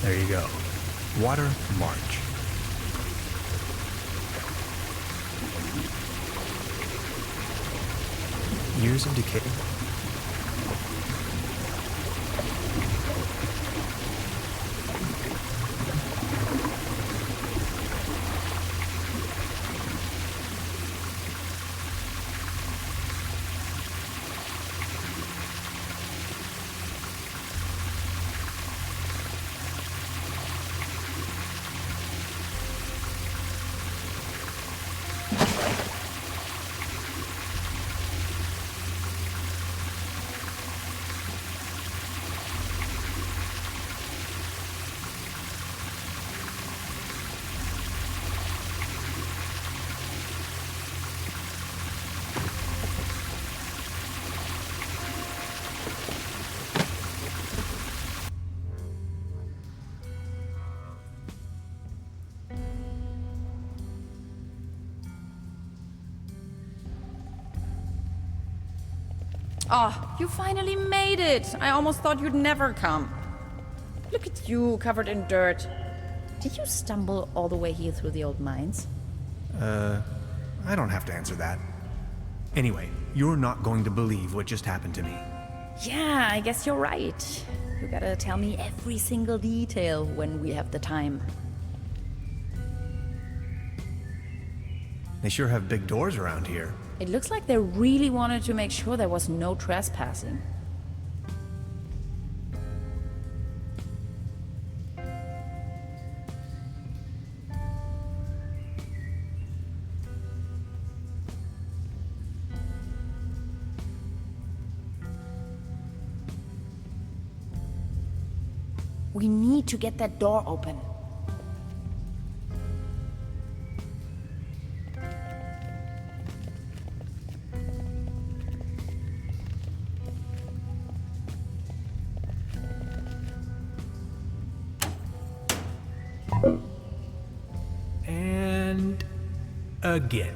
There you go. Water March. Years of decay. Oh, you finally made it! I almost thought you'd never come. Look at you, covered in dirt. Did you stumble all the way here through the old mines? I don't have to answer that. Anyway, you're not going to believe what just happened to me. Yeah, I guess you're right. You gotta tell me every single detail when we have the time. They sure have big doors around here. It looks like they really wanted to make sure there was no trespassing. We need to get that door open. And again.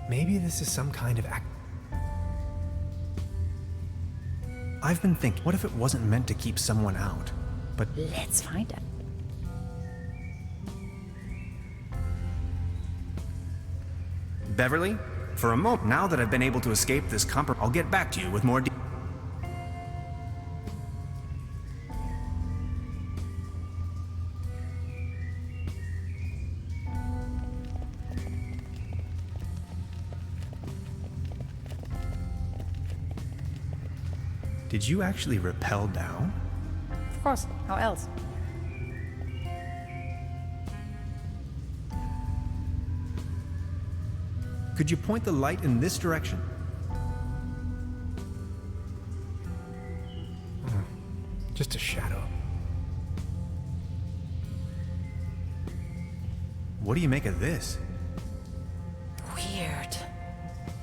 Maybe this is some kind of act. I've been thinking, what if it wasn't meant to keep someone out? But Let's find out. Beverly, for a moment, now that I've been able to escape this I'll get back to you with more Did you actually rappel down? Of course, how else? Could you point the light in this direction? Just a shadow. What do you make of this? Weird.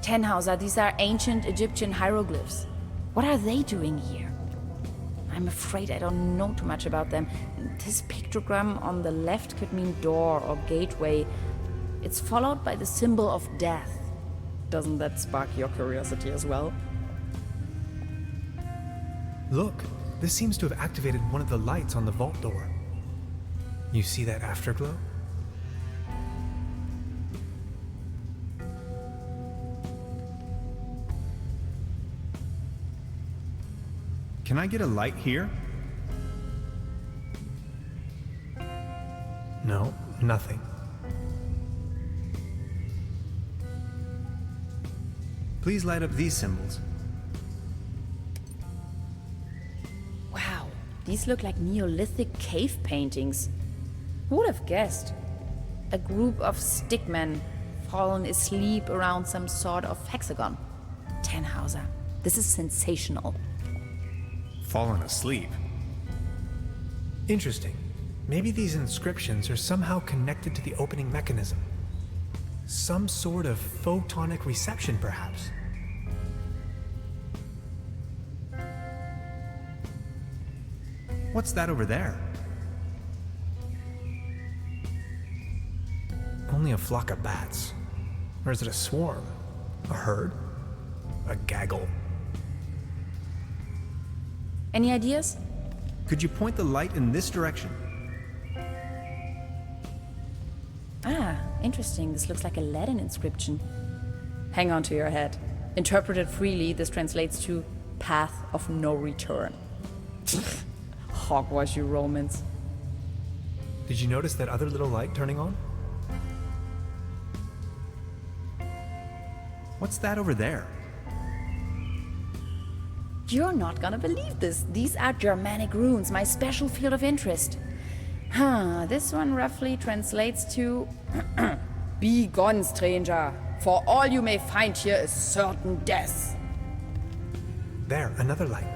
Tannhauser, these are ancient Egyptian hieroglyphs. What are they doing here? I'm afraid I don't know too much about them. This pictogram on the left could mean door or gateway. It's followed by the symbol of death. Doesn't that spark your curiosity as well? Look, this seems to have activated one of the lights on the vault door. You see that afterglow? Can I get a light here? No, nothing. Please light up these symbols. Wow, these look like Neolithic cave paintings. Who would have guessed? A group of stickmen fallen asleep around some sort of hexagon. Tannhauser, this is sensational. Fallen asleep. Interesting. Maybe these inscriptions are somehow connected to the opening mechanism. Some sort of photonic reception, perhaps. What's that over there? Only a flock of bats. Or is it a swarm? A herd? A gaggle? Any ideas? Could you point the light in this direction? Ah, interesting. This looks like a Latin inscription. Hang on to your head. Interpreted freely, this translates to path of no return. Hogwash, you Romans. Did you notice that other little light turning on? What's that over there? You're not gonna believe this. These are Germanic runes, my special field of interest. This one roughly translates to Be gone, stranger, for all you may find here is certain death. There, another light.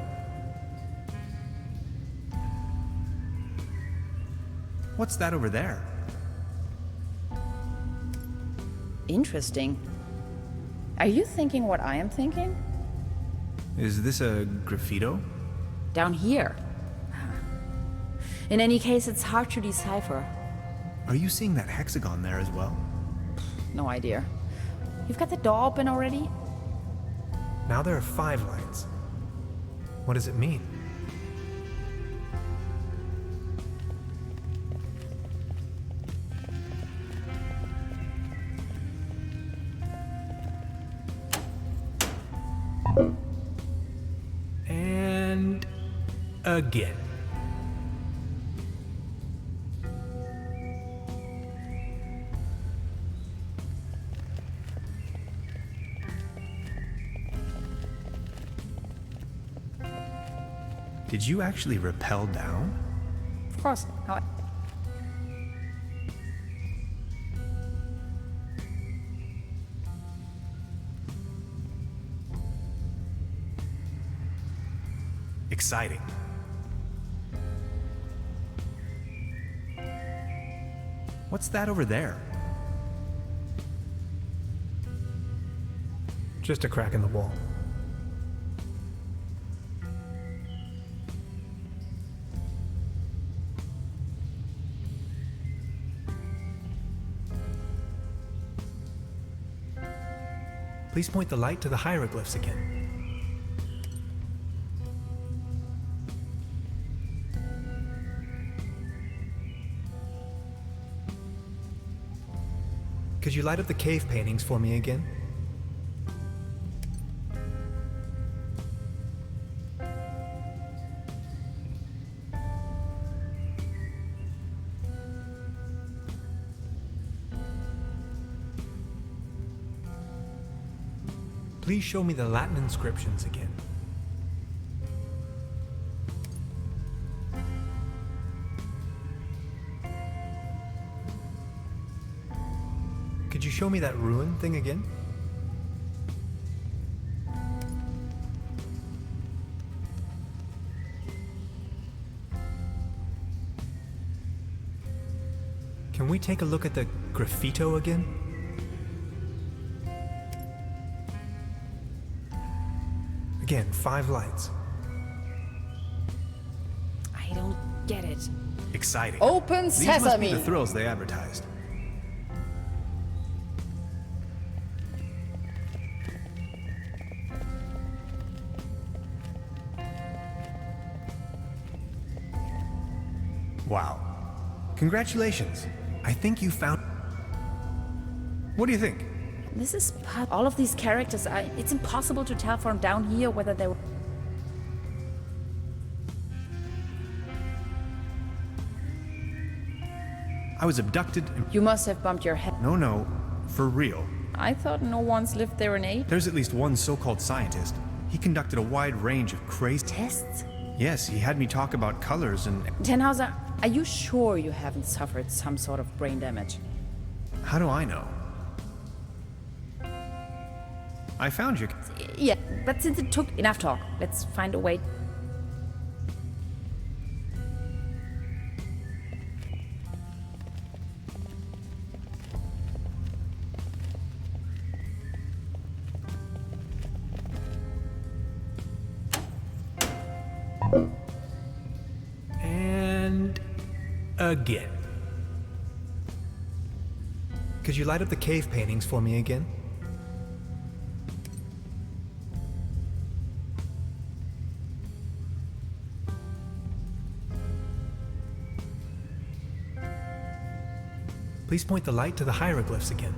What's that over there? Interesting. Are you thinking what I am thinking? Is this a graffito? Down here. In any case, it's hard to decipher. Are you seeing that hexagon there as well? No idea. You've got the door open already? Now there are 5 lights. What does it mean? And again. Did you actually rappel down? Of course. How... Exciting. What's that over there? Just a crack in the wall. Please point the light to the hieroglyphs again. Could you light up the cave paintings for me again? Please show me the Latin inscriptions again. Could you show me that ruin thing again? Can we take a look at the graffito again? Again, 5 lights. I don't get it. Exciting. Open These must be sesame! the thrills they advertised. Wow. Congratulations. I think you found... What do you think? This is all of these characters. It's impossible to tell from down here whether they were... I was abducted and... You must have bumped your head. No, for real. I thought no one's lived there in age. There's at least one so-called scientist. He conducted a wide range of crazy... Tests? Yes, he had me talk about colors and... Tenhauser, are you sure you haven't suffered some sort of brain damage? How do I know? I found you. Yeah, but since it took enough talk, let's find a way. And again. Could you light up the cave paintings for me again? Please point the light to the hieroglyphs again.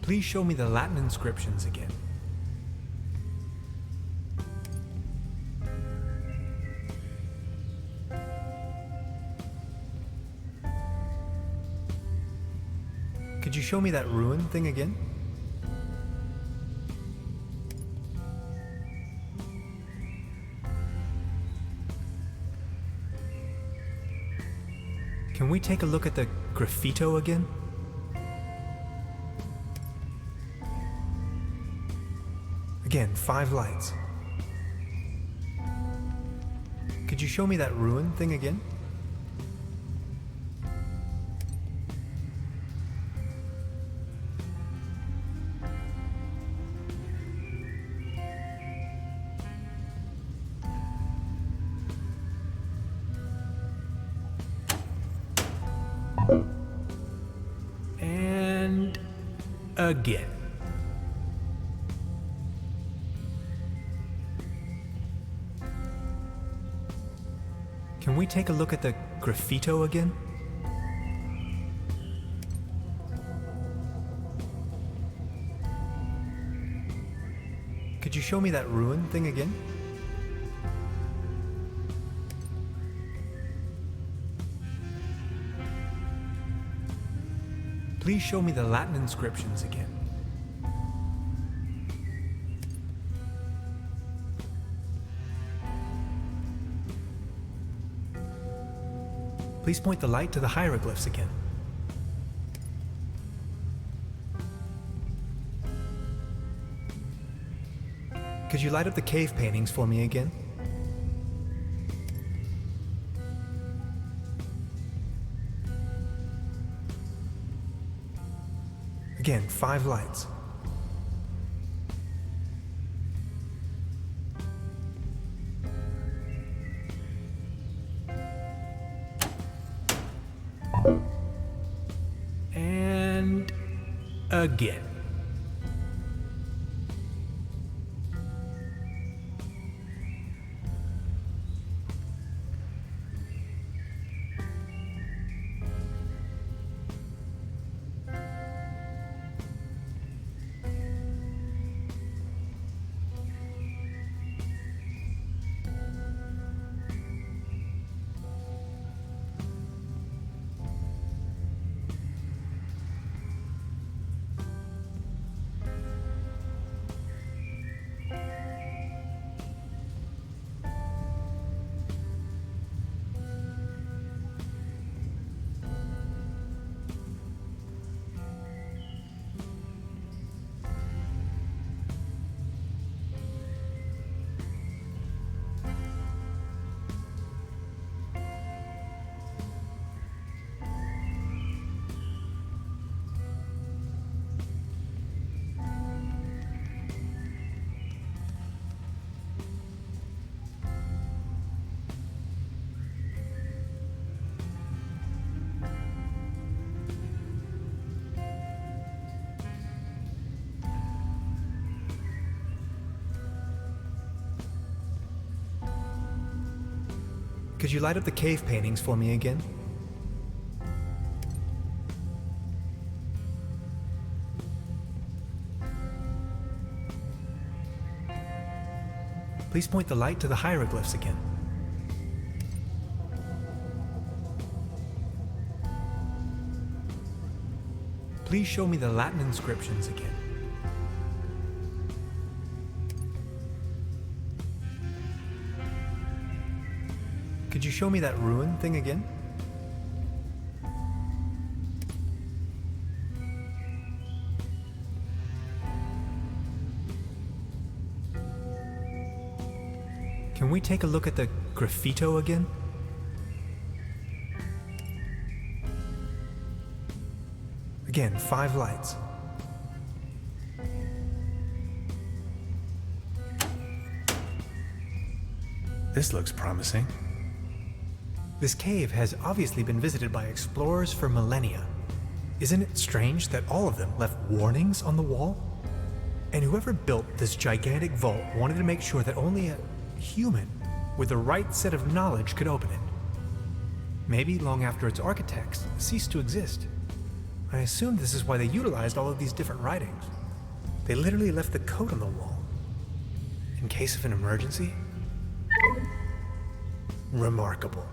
Please show me the Latin inscriptions again. Could you show me that ruin thing again? Can we take a look at the graffito again? Again, 5 lights. Could you show me that ruin thing again? And again. Can we take a look at the graffito again? Could you show me that ruin thing again? Please show me the Latin inscriptions again. Please point the light to the hieroglyphs again. Could you light up the cave paintings for me again? Again, 5 lights. And again. Could you light up the cave paintings for me again? Please point the light to the hieroglyphs again. Please show me the Latin inscriptions again. Could you show me that ruin thing again? Can we take a look at the graffito again? Again, 5 lights. This looks promising. This cave has obviously been visited by explorers for millennia. Isn't it strange that all of them left warnings on the wall? And whoever built this gigantic vault wanted to make sure that only a human with the right set of knowledge could open it. Maybe long after its architects ceased to exist. I assume this is why they utilized all of these different writings. They literally left the code on the wall. In case of an emergency? Remarkable.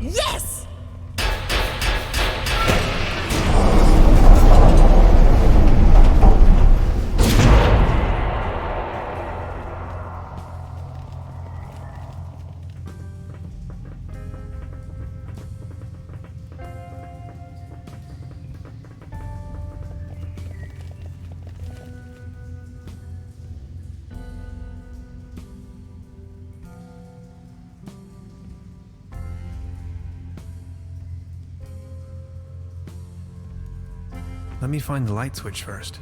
Yes! Let me find the light switch first.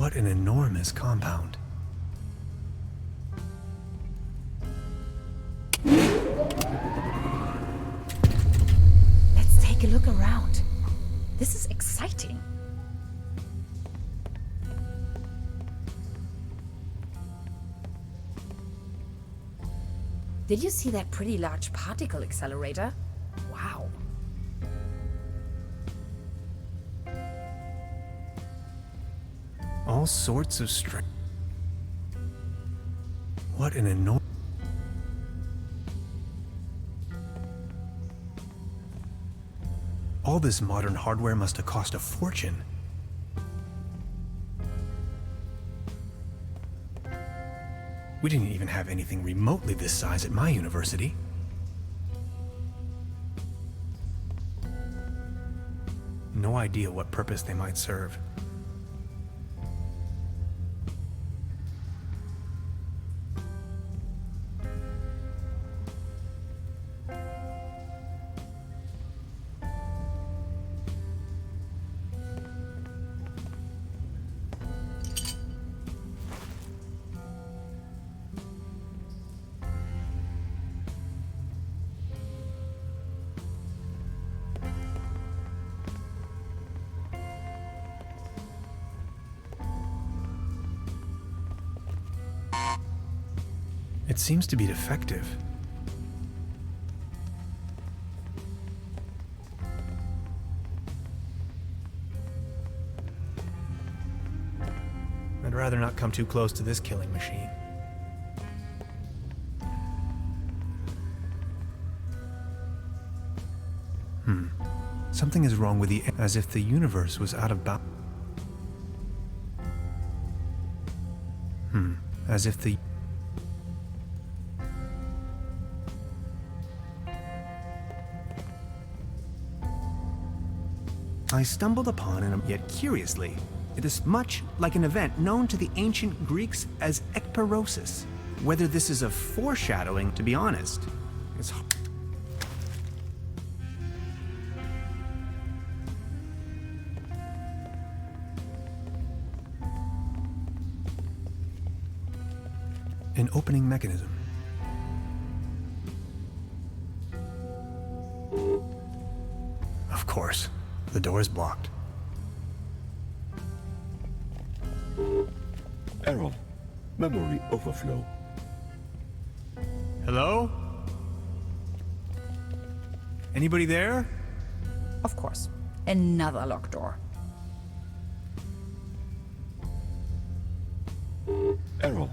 What an enormous compound. Let's take a look around. This is exciting. Did you see that pretty large particle accelerator? Wow. All sorts of What an enormous... All this modern hardware must have cost a fortune. We didn't even have anything remotely this size at my university. No idea what purpose they might serve. It seems to be defective. I'd rather not come too close to this killing machine. Something is wrong with as if the universe was out of balance. As if the... I stumbled upon, and yet curiously, it is much like an event known to the ancient Greeks as ekperosis. Whether this is a foreshadowing, to be honest, is an opening mechanism. Of course, the door is blocked. Error. Memory overflow. Hello? Anybody there? Of course. Another locked door. Error.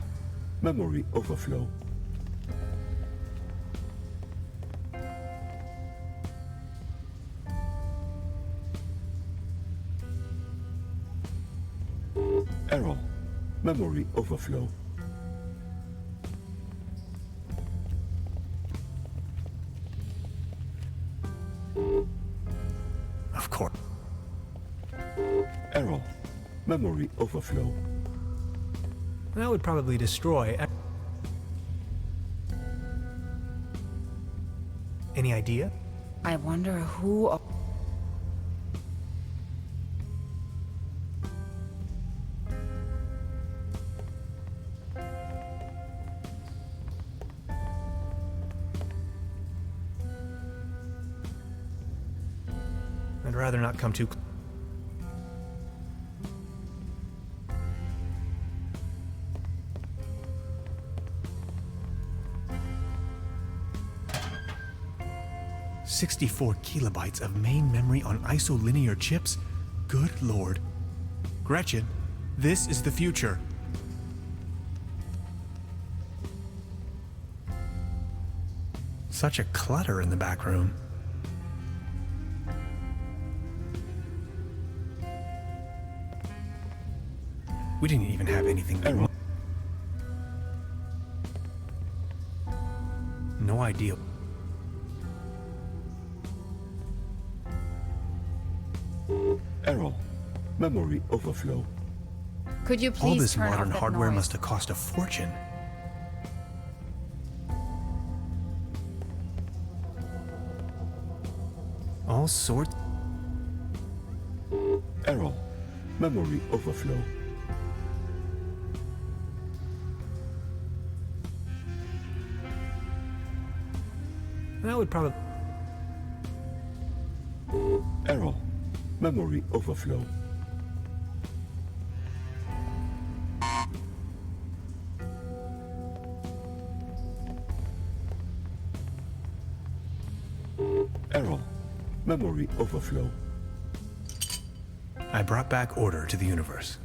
Memory overflow. Error. Memory overflow. Of course. Error. Memory overflow. That would probably destroy... Any idea? I wonder who... I'd rather not come too... ...64 kilobytes of main memory on isolinear chips? Good lord. Gretchen, this is the future. Such a clutter in the back room. We didn't even have anything... No idea. Error. Memory overflow. Could you All please this turn modern off that hardware noise? must have cost a fortune. All sorts... Error. Memory overflow. That would probably... Error. Memory overflow. Error. Memory overflow. I brought back order to the universe.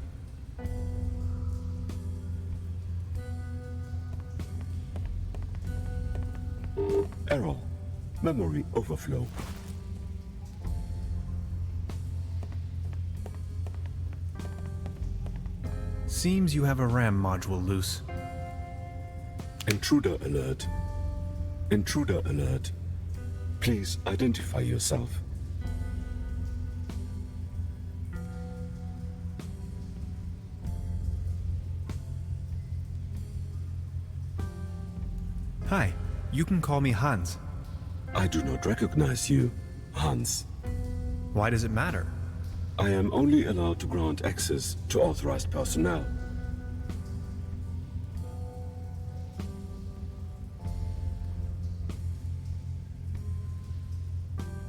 Error. Memory overflow. Seems you have a RAM module loose. Intruder alert. Intruder alert. Please identify yourself. Hi, you can call me Hans. I do not recognize you, Hans. Why does it matter? I am only allowed to grant access to authorized personnel.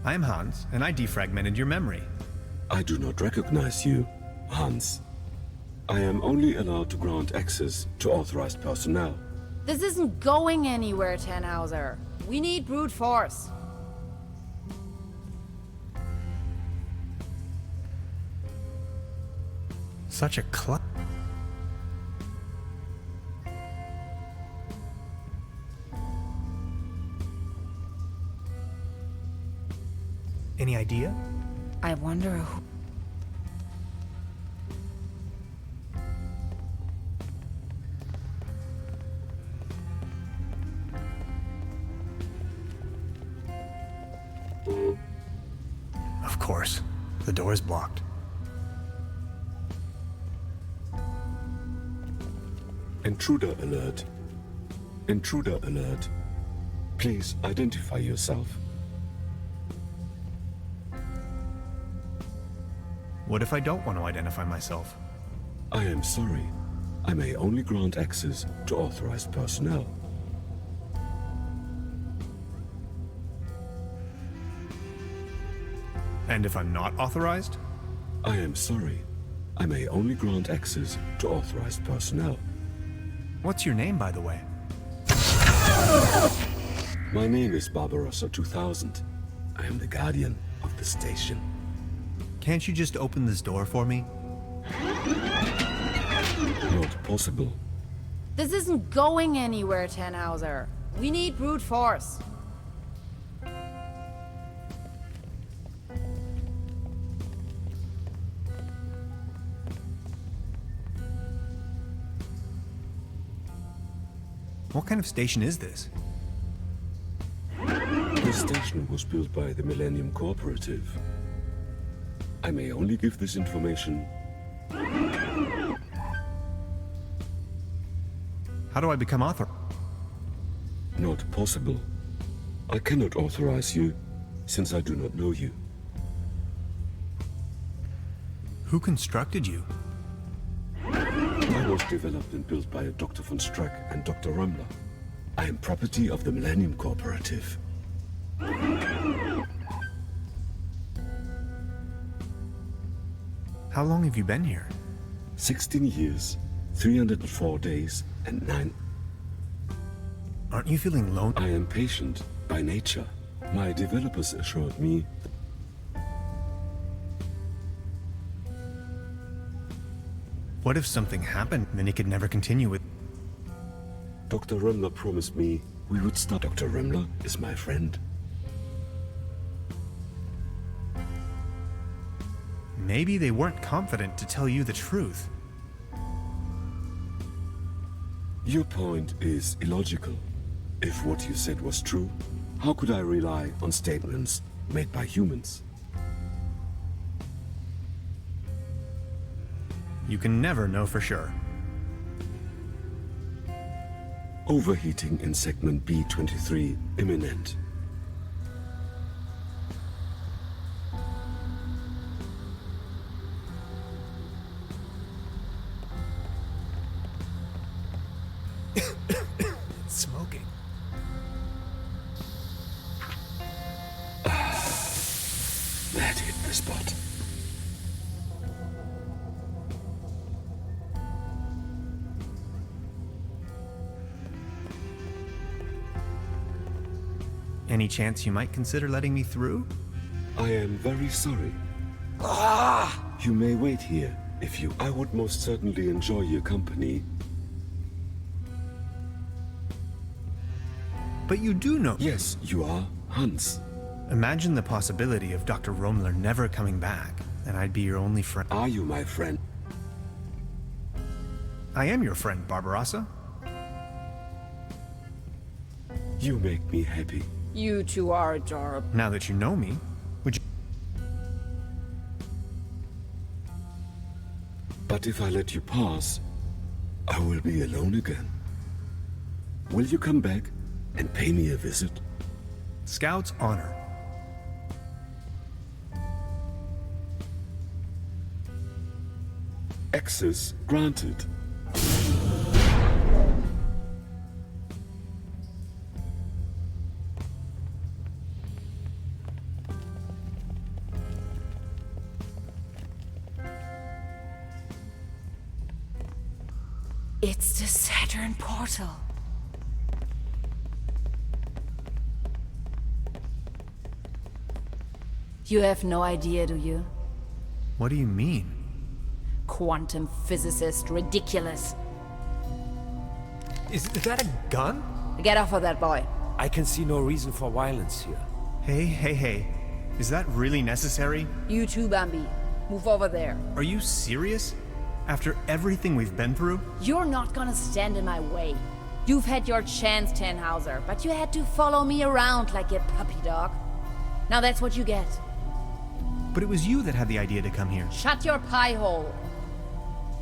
I'm Hans, and I defragmented your memory. I do not recognize you, Hans. I am only allowed to grant access to authorized personnel. This isn't going anywhere, Tannhauser. We need brute force. Such a Any idea? I wonder who... Of course. The door is blocked. Intruder alert. Intruder alert. Please identify yourself. What if I don't want to identify myself? I am sorry. I may only grant access to authorized personnel. And if I'm not authorized? I am sorry. I may only grant access to authorized personnel. What's your name, by the way? My name is Barbarossa 2000. I am the guardian of the station. Can't you just open this door for me? Not possible. This isn't going anywhere, Tannhauser. We need brute force. What kind of station is this? The station was built by the Millennium Cooperative. I may only give this information. How do I become author? Not possible. I cannot authorize you, since I do not know you. Who constructed you? I was developed and built by Dr. von Strack and Dr. Römmler. I am property of the Millennium Cooperative. How long have you been here? 16 years, 304 days, and 9... Aren't you feeling lonely? I am patient by nature. My developers assured me... What if something happened, then he could never continue with... Dr. Römmler promised me we would start. Dr. Römmler is my friend. Maybe they weren't confident to tell you the truth. Your point is illogical. If what you said was true, how could I rely on statements made by humans? You can never know for sure. Overheating in segment B23 imminent. Smoking. the spot. Any chance you might consider letting me through? I am very sorry. You may wait here, if you... I would most certainly enjoy your company. But you do know... Yes, you are Hans. Imagine the possibility of Dr. Romler never coming back, and I'd be your only friend. Are you my friend? I am your friend, Barbarossa. You make me happy. You two are adorable. Now that you know me, would you... But if I let you pass, I will be alone again. Will you come back and pay me a visit? Scout's honor. Access granted. It's the Saturn portal. You have no idea, do you? What do you mean? Quantum physicist, ridiculous. Is that a gun? Get off of that boy. I can see no reason for violence here. Hey. Is that really necessary? You too, Bambi. Move over there. Are you serious? After everything we've been through? You're not gonna stand in my way. You've had your chance, Tannhauser, but you had to follow me around like a puppy dog. Now that's what you get. But it was you that had the idea to come here. Shut your pie hole.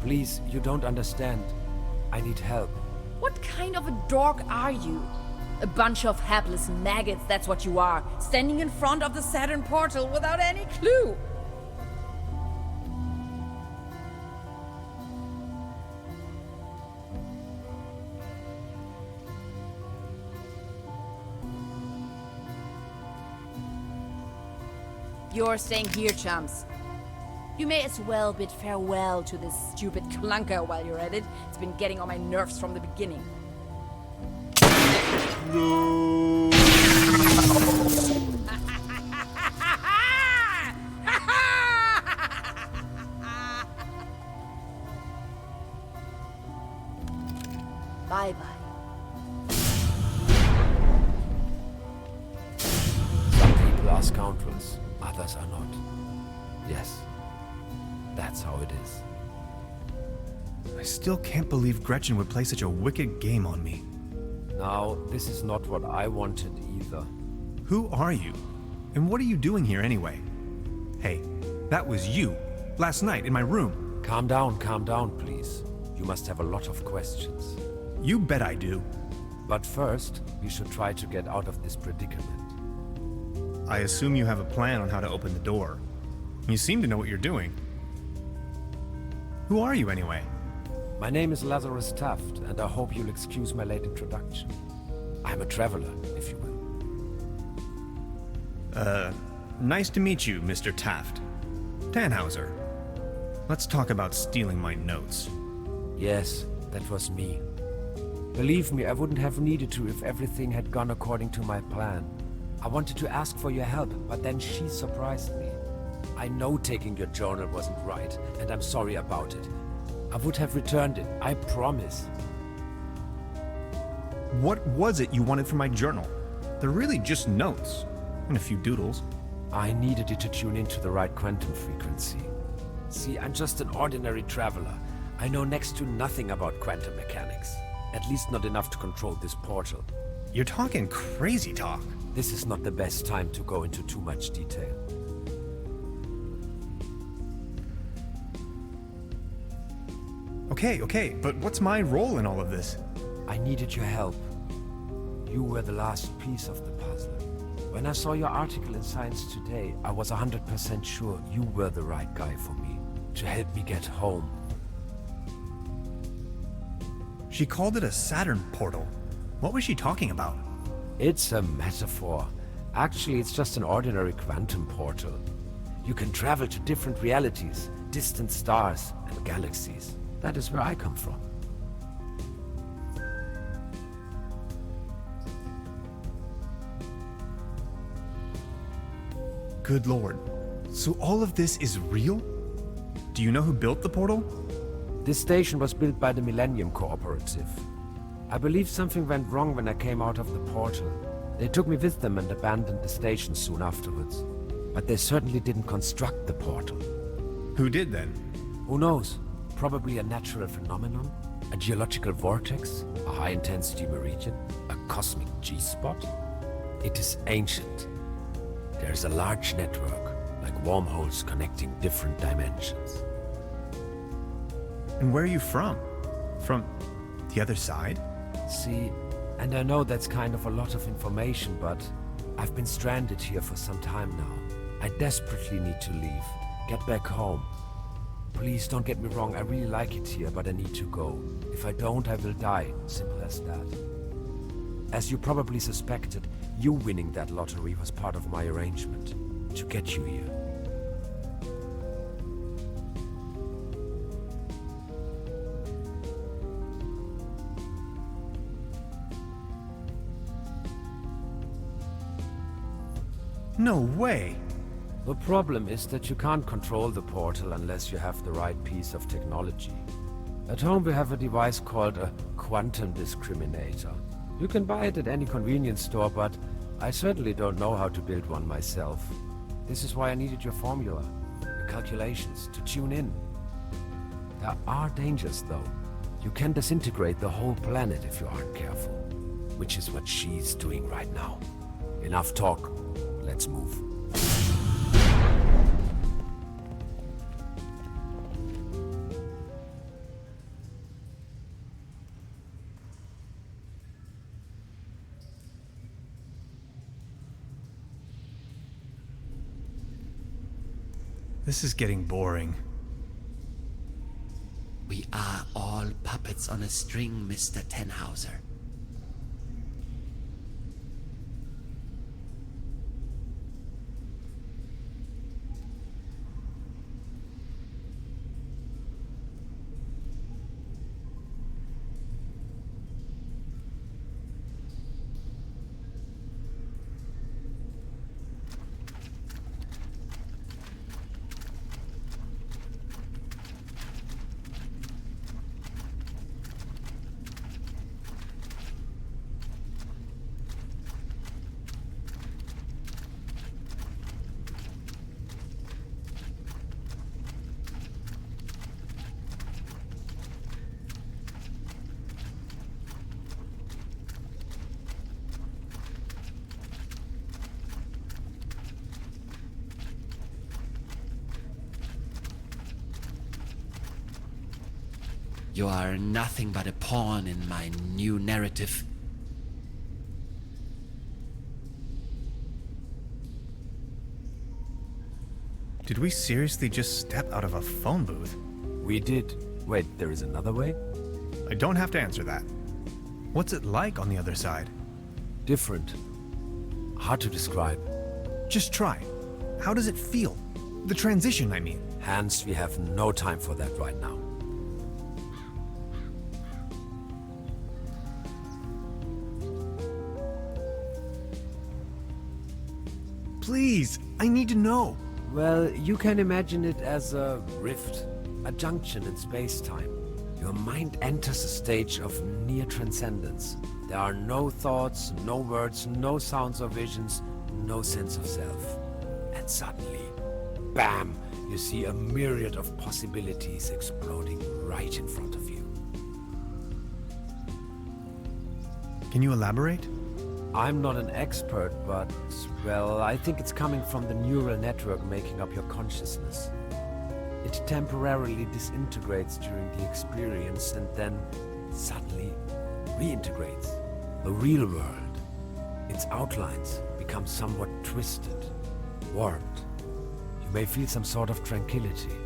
Please, you don't understand. I need help. What kind of a dork are you? A bunch of hapless maggots, that's what you are. Standing in front of the Saturn portal without any clue. You're staying here, chums. You may as well bid farewell to this stupid clunker while you're at it. It's been getting on my nerves from the beginning. No! Bye-bye. Some people are scoundrels, others are not. Yes, that's how it is. I still can't believe Gretchen would play such a wicked game on me. Now, this is not what I wanted either. Who are you? And what are you doing here anyway? Hey, that was you, last night in my room. Calm down, please. You must have a lot of questions. You bet I do. But first, we should try to get out of this predicament. I assume you have a plan on how to open the door. You seem to know what you're doing. Who are you anyway? My name is Lazarus Taft, and I hope you'll excuse my late introduction. I'm a traveler, if you will. Nice to meet you, Mr. Taft. Tannhauser. Let's talk about stealing my notes. Yes, that was me. Believe me, I wouldn't have needed to if everything had gone according to my plan. I wanted to ask for your help, but then she surprised me. I know taking your journal wasn't right, and I'm sorry about it. I would have returned it, I promise. What was it you wanted from my journal? They're really just notes, and a few doodles. I needed it to tune into the right quantum frequency. See, I'm just an ordinary traveler. I know next to nothing about quantum mechanics. At least not enough to control this portal. You're talking crazy talk. This is not the best time to go into too much detail. Okay, but what's my role in all of this? I needed your help. You were the last piece of the puzzle. When I saw your article in Science Today, I was 100% sure you were the right guy for me, to help me get home. She called it a Saturn portal. What was she talking about? It's a metaphor. Actually, it's just an ordinary quantum portal. You can travel to different realities, distant stars, and galaxies. That is where I come from. Good lord. So all of this is real? Do you know who built the portal? This station was built by the Millennium Cooperative. I believe something went wrong when I came out of the portal. They took me with them and abandoned the station soon afterwards. But they certainly didn't construct the portal. Who did then? Who knows? Probably a natural phenomenon, a geological vortex, a high-intensity meridian, a cosmic G-spot. It is ancient. There is a large network, like wormholes connecting different dimensions. And where are you from? From the other side? See, and I know that's kind of a lot of information, but I've been stranded here for some time now. I desperately need to leave, get back home. Please don't get me wrong, I really like it here, but I need to go. If I don't, I will die. Simple as that. As you probably suspected, you winning that lottery was part of my arrangement to get you here. No way! The problem is that you can't control the portal unless you have the right piece of technology. At home we have a device called a quantum discriminator. You can buy it at any convenience store, but I certainly don't know how to build one myself. This is why I needed your formula, your calculations, to tune in. There are dangers, though. You can disintegrate the whole planet if you aren't careful, which is what she's doing right now. Enough talk. Let's move. This is getting boring. We are all puppets on a string, Mr. Tenhauser. You are nothing but a pawn in my new narrative. Did we seriously just step out of a phone booth? We did. Wait, there is another way? I don't have to answer that. What's it like on the other side? Different. Hard to describe. Just try. How does it feel? The transition, I mean. Hans, we have no time for that right now. Please, I need to know. Well, you can imagine it as a rift, a junction in space-time. Your mind enters a stage of near transcendence. There are no thoughts, no words, no sounds or visions, no sense of self. And suddenly, bam, you see a myriad of possibilities exploding right in front of you. Can you elaborate? I'm not an expert, but, well, I think it's coming from the neural network making up your consciousness. It temporarily disintegrates during the experience and then suddenly reintegrates. The real world, its outlines become somewhat twisted, warped. You may feel some sort of tranquility.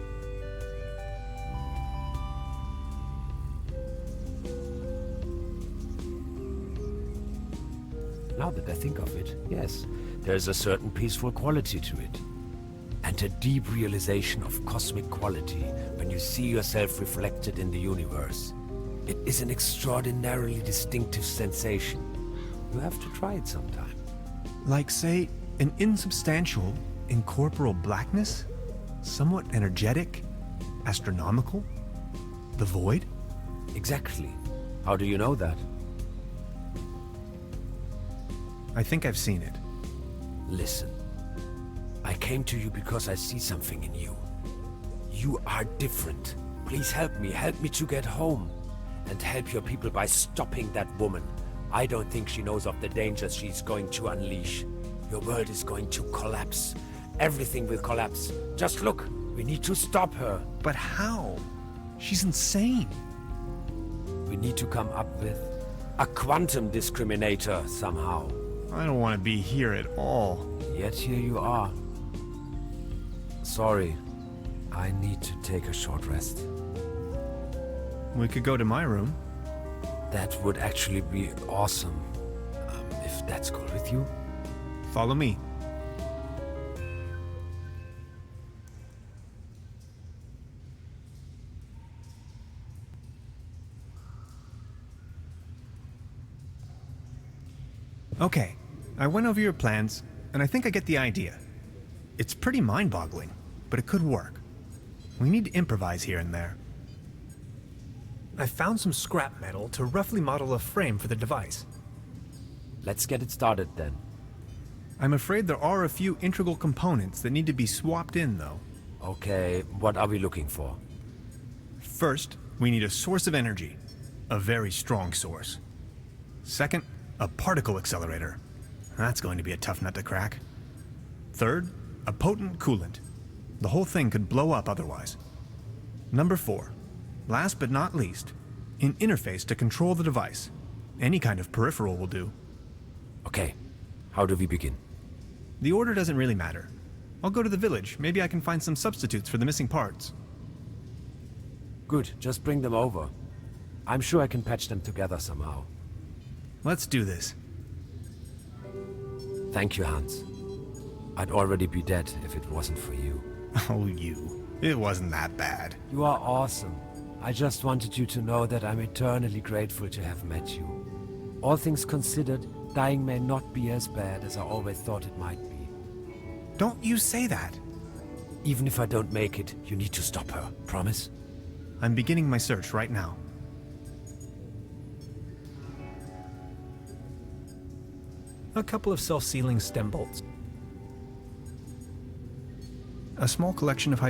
Now that I think of it, yes, there's a certain peaceful quality to it. and a deep realization of cosmic quality when you see yourself reflected in the universe. It is an extraordinarily distinctive sensation. You have to try it sometime. Like, say, an insubstantial, incorporeal blackness? Somewhat energetic? Astronomical? The void? Exactly. How do you know that? I think I've seen it. Listen. I came to you because I see something in you. You are different. Please help me to get home. And help your people by stopping that woman. I don't think she knows of the dangers she's going to unleash. Your world is going to collapse. Everything will collapse. Just look, we need to stop her. But how? She's insane. We need to come up with a quantum discriminator somehow. I don't want to be here at all. Yet here you are. Sorry, I need to take a short rest. We could go to my room. That would actually be awesome. If that's cool with you. Follow me. Okay, I went over your plans, and I think I get the idea. It's pretty mind-boggling, but it could work. We need to improvise here and there. I found some scrap metal to roughly model a frame for the device. Let's get it started then. I'm afraid there are a few integral components that need to be swapped in, though. Okay, what are we looking for? First, we need a source of energy. A very strong source. Second, a particle accelerator. That's going to be a tough nut to crack. Third, a potent coolant. The whole thing could blow up otherwise. Number 4, last but not least, an interface to control the device. Any kind of peripheral will do. Okay, how do we begin? The order doesn't really matter. I'll go to the village. Maybe I can find some substitutes for the missing parts. Good, just bring them over. I'm sure I can patch them together somehow. Let's do this. Thank you, Hans. I'd already be dead if it wasn't for you. Oh, you. It wasn't that bad. You are awesome. I just wanted you to know that I'm eternally grateful to have met you. All things considered, dying may not be as bad as I always thought it might be. Don't you say that. Even if I don't make it, you need to stop her. Promise? I'm beginning my search right now. A couple of self-sealing stem bolts. A small collection of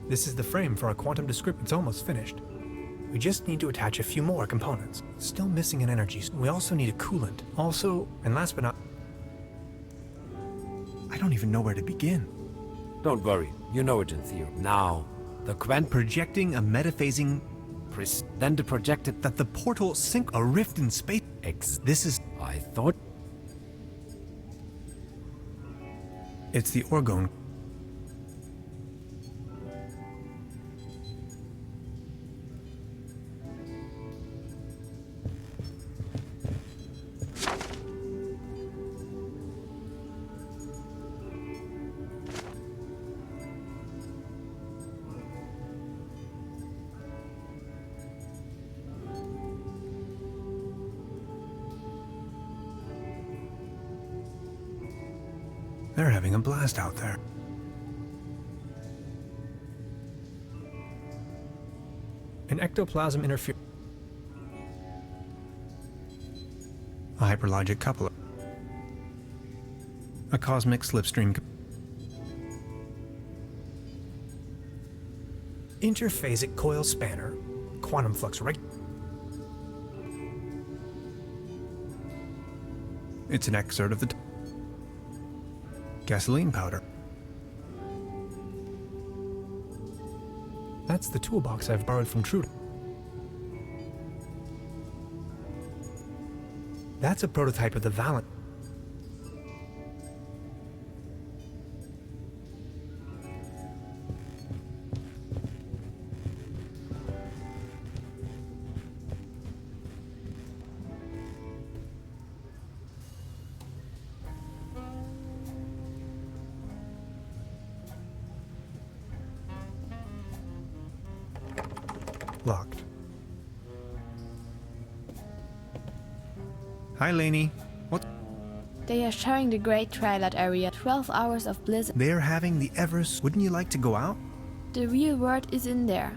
This is the frame for our quantum descriptor. It's almost finished. We just need to attach a few more components. Still missing an energy. We also need a coolant. Also, and last but not... I don't even know where to begin. Don't worry, you know it in theory. Now, the projecting a metaphasing... then the projected... that the portal sink a rift in space... This is... I thought... It's the orgone. They're having a blast out there. An ectoplasm interference. A hyperlogic coupler. A cosmic slipstream. Interphasic coil spanner. Quantum flux reg. It's an excerpt of the gasoline powder. That's the toolbox I've borrowed from Trudeau. That's a prototype of the Valent. Locked. Hi, Lainey. What? They are showing the Great Twilight area. 12 hours of blizzard. They're having the Wouldn't you like to go out? The real world is in there.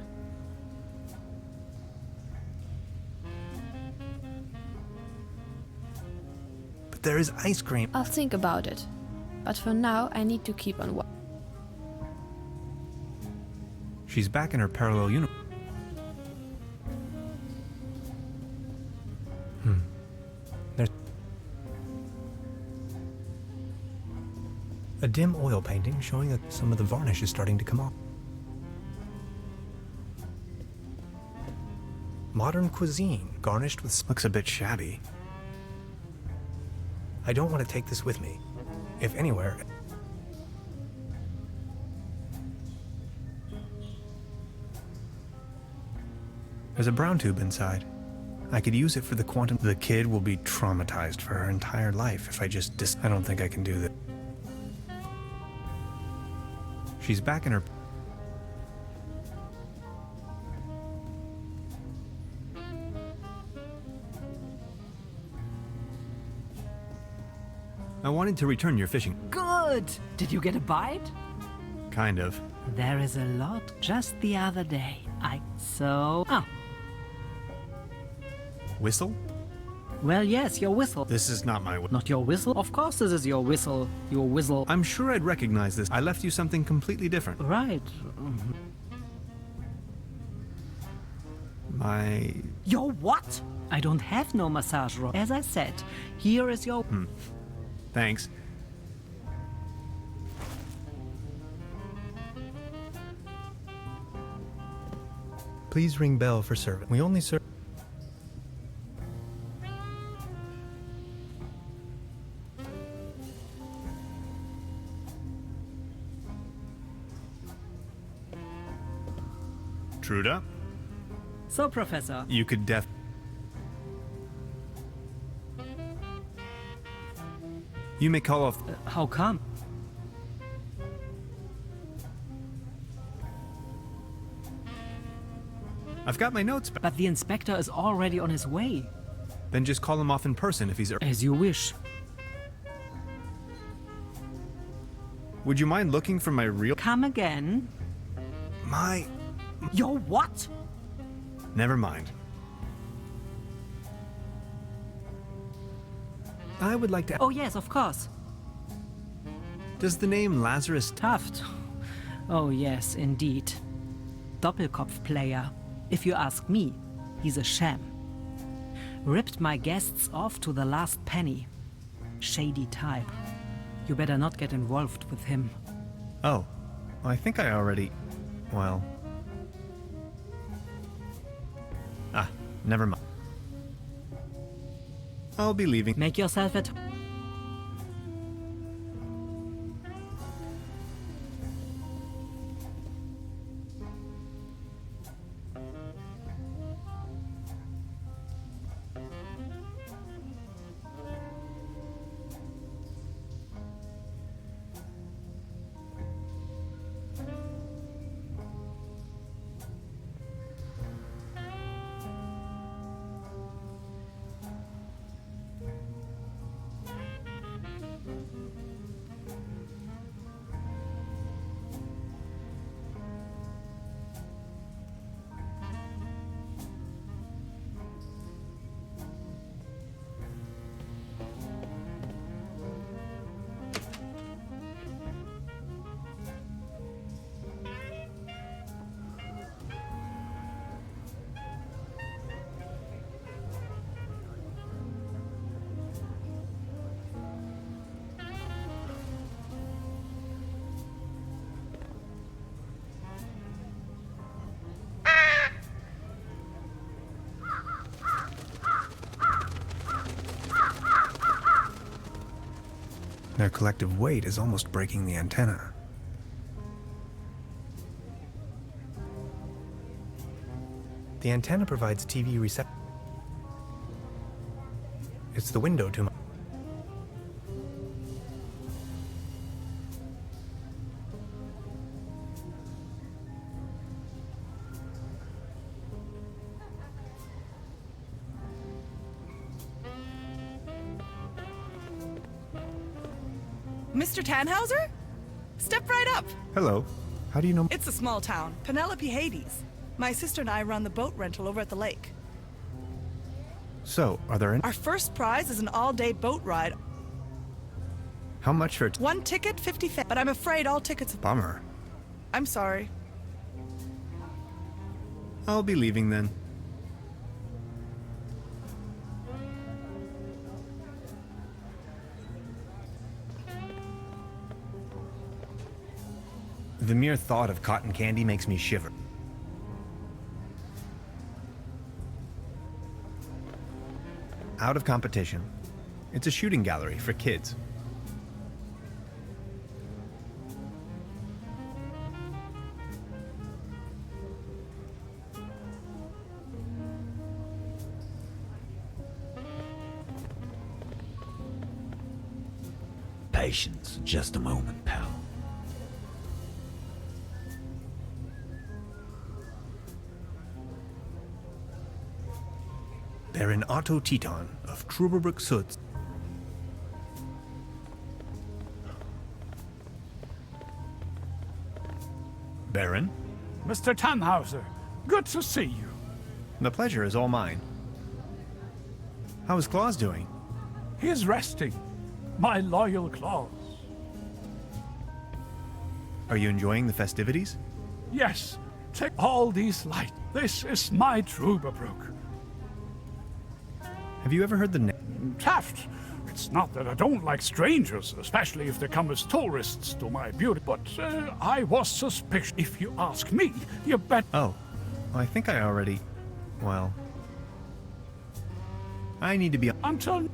But there is ice cream. I'll think about it. But for now, I need to keep on watching. She's back in her parallel universe. There's a dim oil painting showing that some of the varnish is starting to come off. Modern cuisine garnished with... Looks a bit shabby. I don't want to take this with me. If anywhere... There's a brown tube inside. I could use it for the quantum... The kid will be traumatized for her entire life if I just... I don't think I can do that. She's back in her... I wanted to return your fishing. Good! Did you get a bite? Kind of. There is a lot. Just the other day, Ah, Whistle? well, yes, your whistle. This is not my... Not your whistle? Of course this is your whistle. Your whistle. I'm sure I'd recognize this. I left you something completely different. Right. My... Your what? I don't have no massage rod. As I said, here is your... Thanks. Please ring bell for service. We only serve... Truda? So, Professor. You could You may call off... How come? I've got my notes back. But the inspector is already on his way. Then just call him off in person if he's... As you wish. Would you mind looking for my real... Come again. My... Your what? Never mind. I would like to... Oh, yes, of course. Does the name Lazarus... Taft. Oh, yes, indeed. Doppelkopf player. If you ask me, he's a sham. Ripped my guests off to the last penny. Shady type. You better not get involved with him. Oh. I think I already... Well... Ah, never mind. I'll be leaving. Make yourself at... Their collective weight is almost breaking the antenna. The antenna provides TV reception. It's the window to my... Mr. Tannhauser? Step right up. Hello. How do you know? It's a small town. Penelope Hades. My sister and I run the boat rental over at the lake. So, are there any? Our first prize is an all-day boat ride. How much for? One ticket, 50 cents. But I'm afraid all tickets. Bummer. I'm sorry. I'll be leaving then. The mere thought of cotton candy makes me shiver. Out of competition. It's a shooting gallery for kids. Patience, just a moment, pal. Baron Otto Teton of Truberbrook Suds. Baron? Mr. Tannhauser, good to see you. The pleasure is all mine. How is Claus doing? He's resting. My loyal Claus. Are you enjoying the festivities? Yes, take all these lights. This is my Truberbrook. Have you ever heard the name? Taft. It's not that I don't like strangers, especially if they come as tourists to my beauty, but I was suspicious. If you ask me, you bet. Oh, I think I already... Well... I need to be... Until...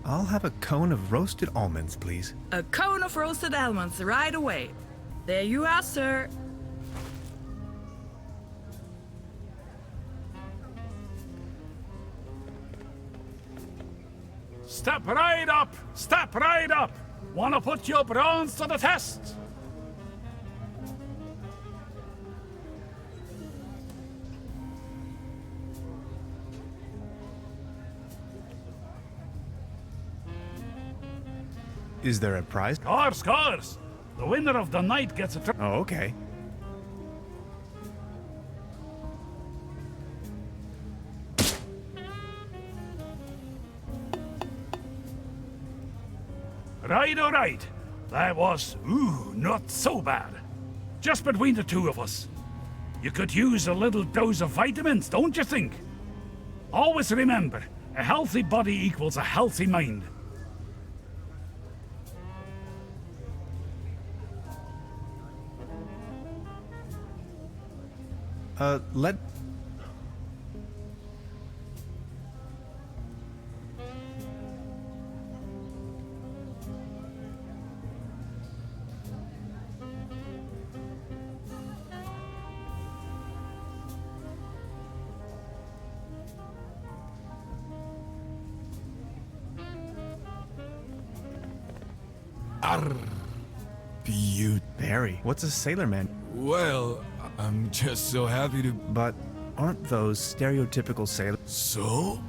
I'll have a cone of roasted almonds, please. A cone of roasted almonds right away. There you are, sir. Step right up! Step right up! Wanna put your brains to the test? Is there a prize? Scores! The winner of the night gets a... Oh, okay. Right. That was, not so bad. Just between the two of us. You could use a little dose of vitamins, don't you think? Always remember, a healthy body equals a healthy mind. Let... Barry, what's a sailorman? Well, I'm just so happy to... But aren't those stereotypical sailors? So?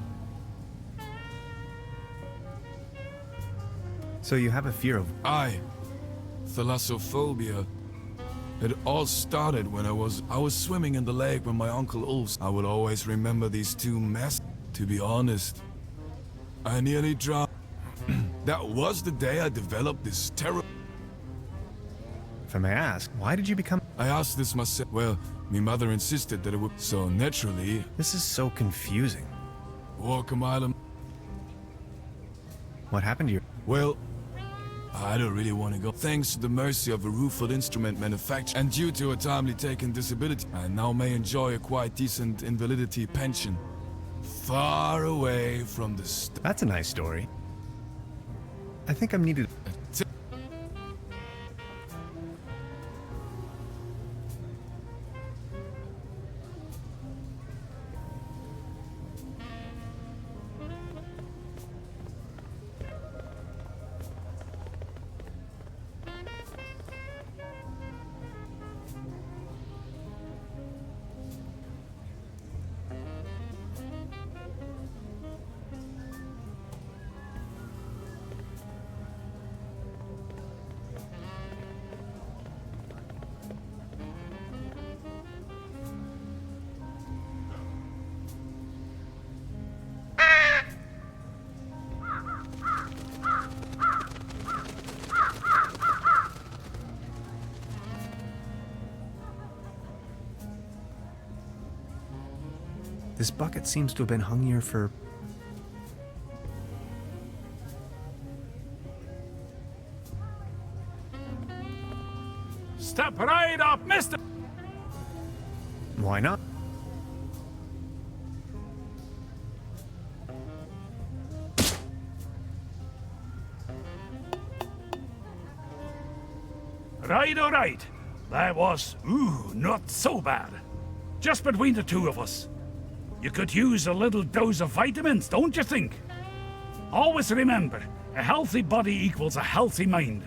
So you have a fear of... Thalassophobia. It all started when I was swimming in the lake with my Uncle Ulf. I will always remember these two messes. To be honest, I nearly drowned. That was the day I developed this terror. If I may ask, why did you become... I asked this myself. Well, my mother insisted that it would... So naturally... This is so confusing. Walk a mile... What happened to you? Well, I don't really want to go. Thanks to the mercy of a rueful instrument manufacturer, and due to a timely taken disability, I now may enjoy a quite decent invalidity pension. Far away from the... That's a nice story. I think I'm needed... This bucket seems to have been hung here for... Step right up, mister! Why not? Right, all right. That was, not so bad. Just between the two of us. You could use a little dose of vitamins, don't you think? Always remember, a healthy body equals a healthy mind.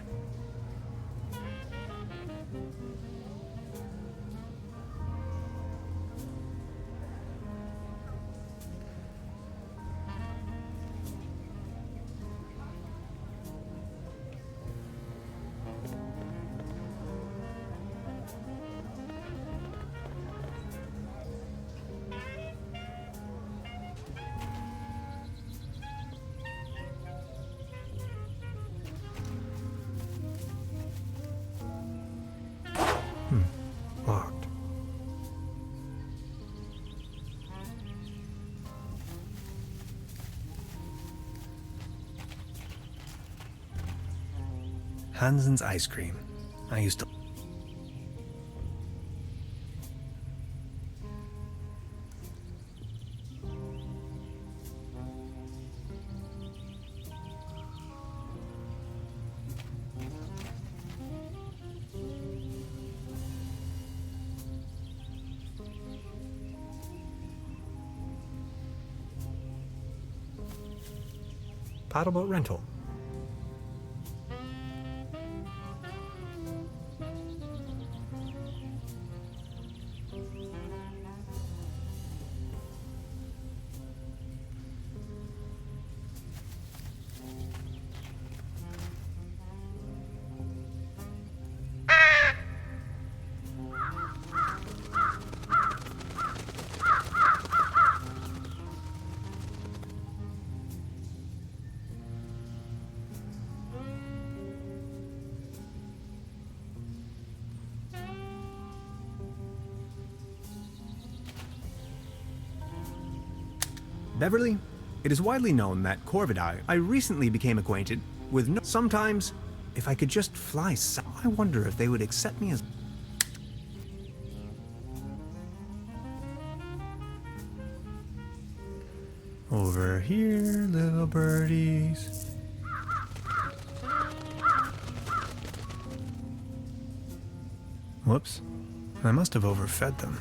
Locked. Hansen's ice cream. I used to... Paddleboat rental. Beverly, it is widely known that Corvidae, I recently became acquainted with no... Sometimes, if I could just fly south, I wonder if they would accept me as... Over here, little birdies. Whoops. I must have overfed them.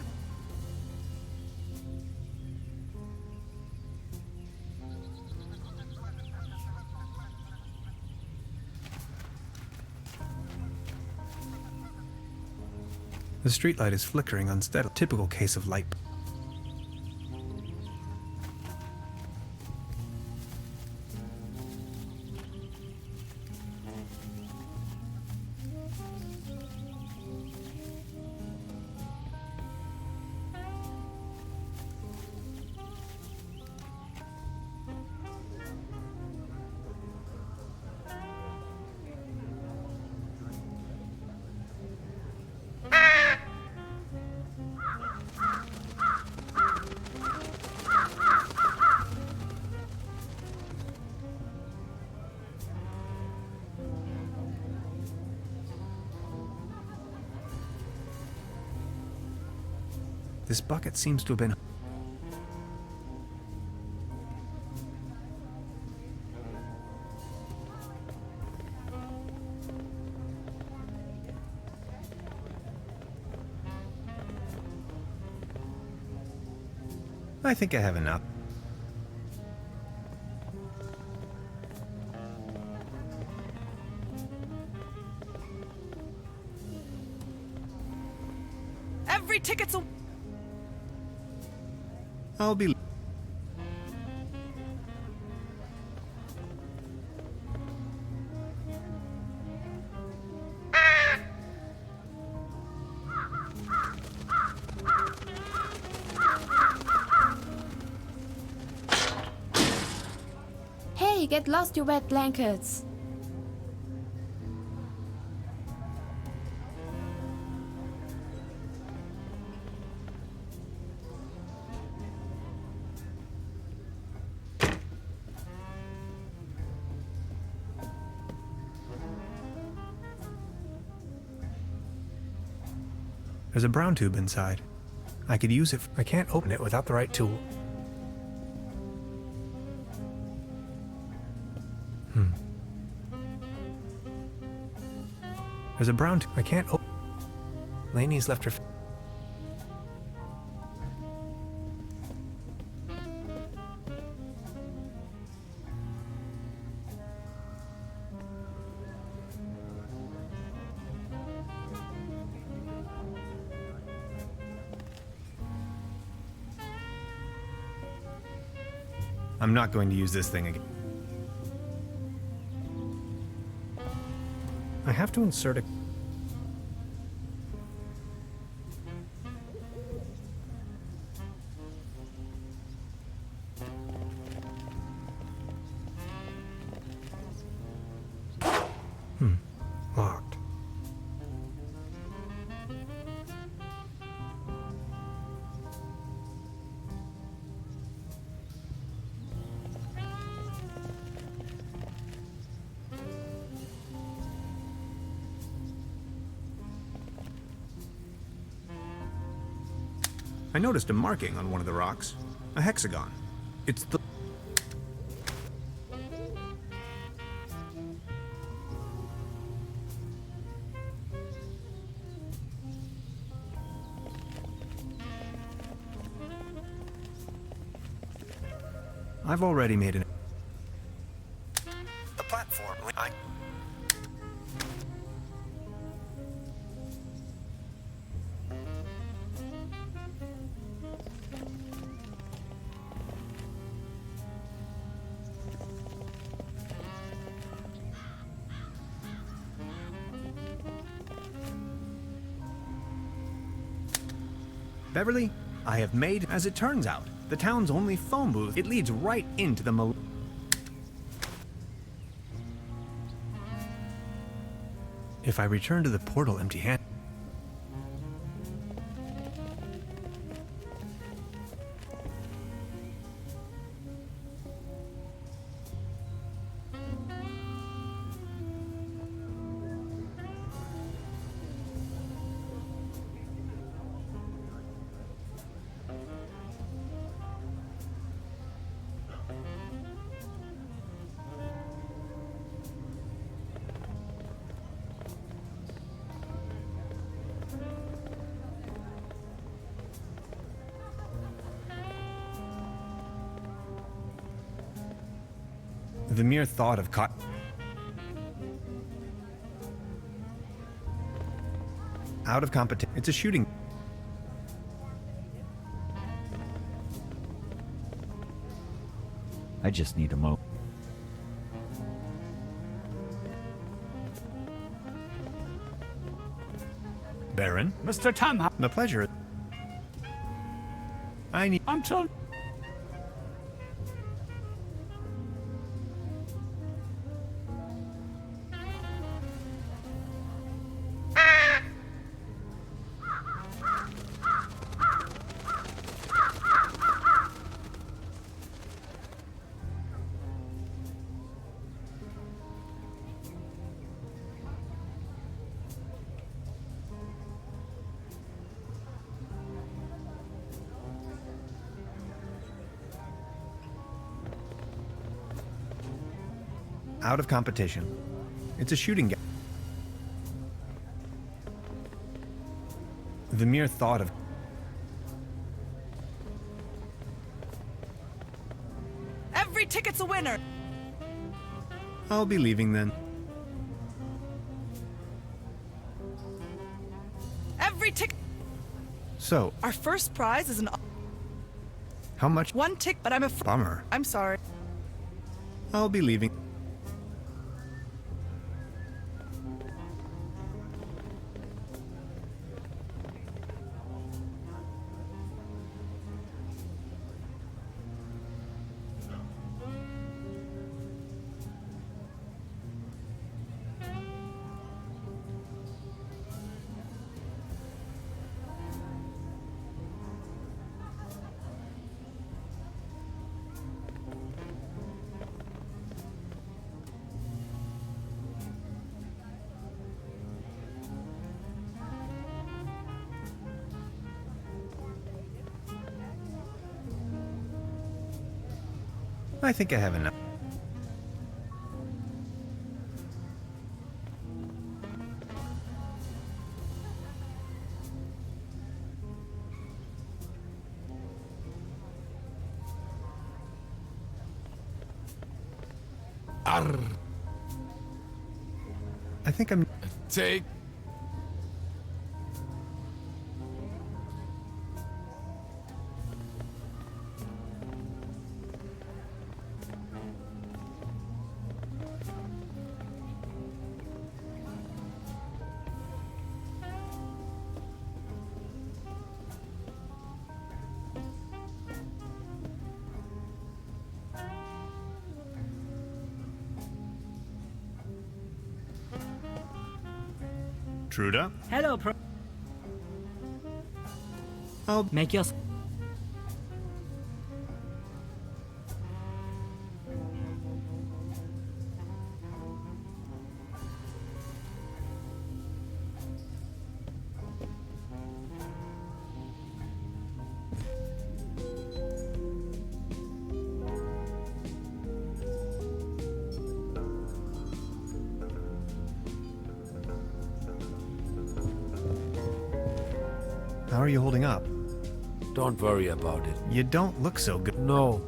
The streetlight is flickering unsteadily. Typical case of light. This bucket seems to have been... I think I have enough. Every ticket's a... I'll be... Hey, get lost, you wet blankets. There's a brown tube inside. I could use it. I can't open it without the right tool. There's a brown tube. I can't open. Lainey's left her. I'm not going to use this thing again. I have to insert a. Locked. I noticed a marking on one of the rocks. A hexagon. It's the... I've already made an... The platform. Beverly, I have made, as it turns out, the town's only phone booth. It leads right into the If I return to the portal empty-handed. The mere thought of out of competition. It's a shooting. I just need a mo. Baron? Mr. Tam, My pleasure. I need... I'm told. Out of competition. It's a shooting game. The mere thought of... Every ticket's a winner! I'll be leaving then. Every ticket... So, Our first prize is an... how much? One tick, but I'm a... Bummer. I'm sorry. I'll be leaving. I think I have enough. Arr. I think I'm... Take. Truda? Hello, I'll Make your... How are you holding up? Don't worry about it. You don't look so good. No.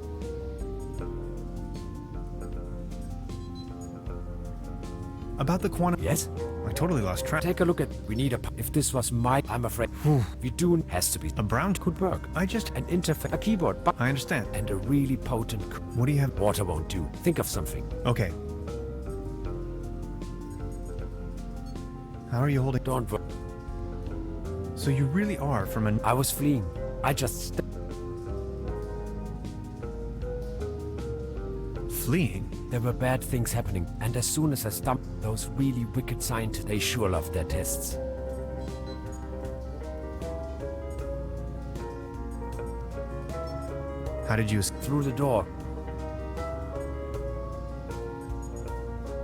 About the quantum... Yes? I totally lost track. Take a look at... We need a... If this was my... I'm afraid... We do... Has to be... A brown... Could work. I just... An interface... A keyboard... But I understand. and a really potent... What do you have? Water won't do. Think of something. Okay. How are you holding... Don't worry. So you really are from an... I was fleeing. I just... Fleeing? There were bad things happening, and as soon as I stopped, those really wicked scientists, they sure loved their tests. How did you... Through the door.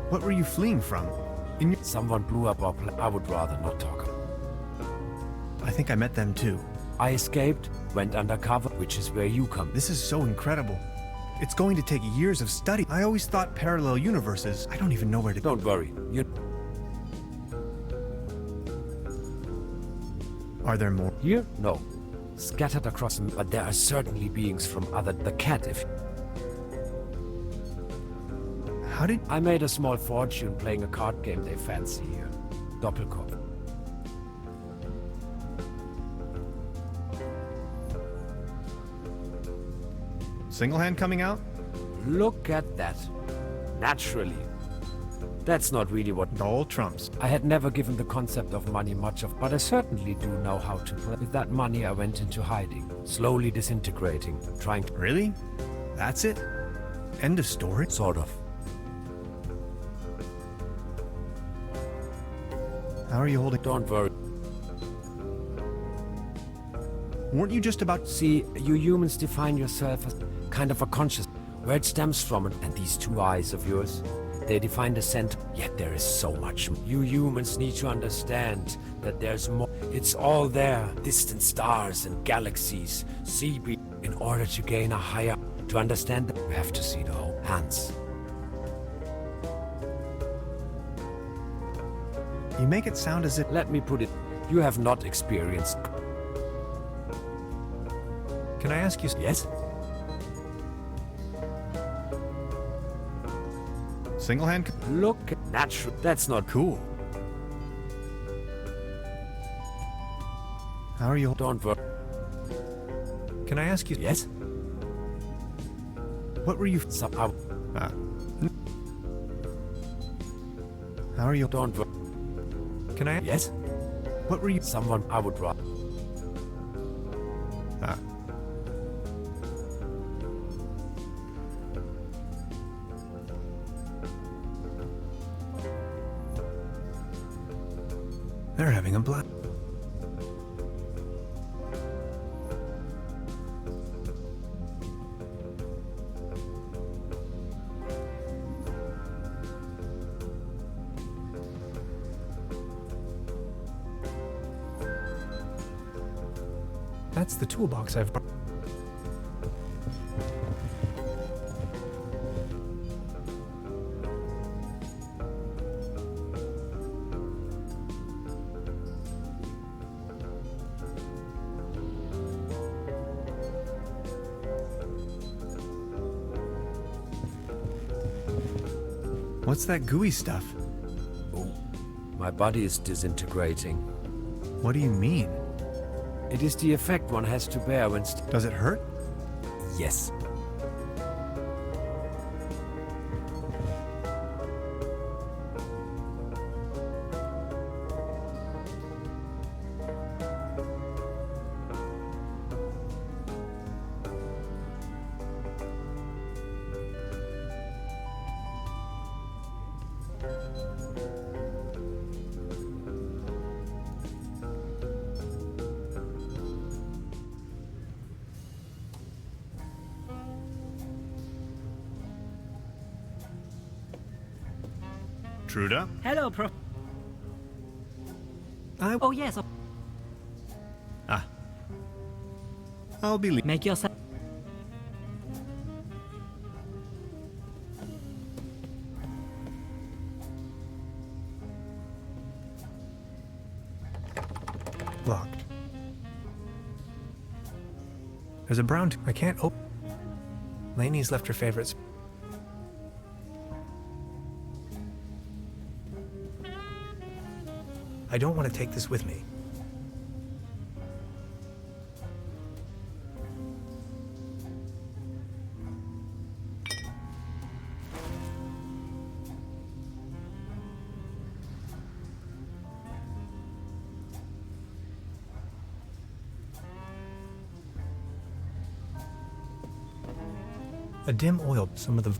What were you fleeing from? In your... Someone blew up our I would rather not talk. I think I met them too. I escaped, went undercover, which is where you come. This is so incredible. It's going to take years of study. I always thought parallel universes. I don't even know where to go. Don't worry. Are there more? Here? No. Scattered across them, but there are certainly beings from other... The cat, if... How did... I made a small fortune playing a card game they fancy here. Doppelkopf. Single hand coming out? Look at that. Naturally. That's not really what... The old trumps. I had never given the concept of money much of, but I certainly do know how to play. With that money I went into hiding, slowly disintegrating, trying to... Really? That's it? End of story? Sort of. How are you holding... Don't worry. Weren't you just about... See, you humans define yourself as kind of a conscious... Where it stems from, and these two eyes of yours, they define the center. Yet there is so much. You humans need to understand that there's more. It's all there. Distant stars and galaxies. In order to gain a higher... To understand that, you have to see the whole. Hands. You make it sound as if... Let me put it. You have not experienced... Can I ask you... Yes? Single hand... Look at natural. That's not Cool. How are you... Don't worry. Can I ask you... Yes? What were you... Somehow. How are you... Don't worry. Can I... Yes? What were you... Someone I would rather. They're having a blast. That's the toolbox I've brought. What's that gooey stuff? Oh, my body is disintegrating. What do you mean? It is the effect one has to bear when Does it hurt? Yes. Truda? Hello, Pro. Oh, yes. Ah. I'll be leaving. Make yourself. Locked. There's a brown. I can't open. Lainey's left her favorites. I don't want to take this with me. A dim oil, some of the...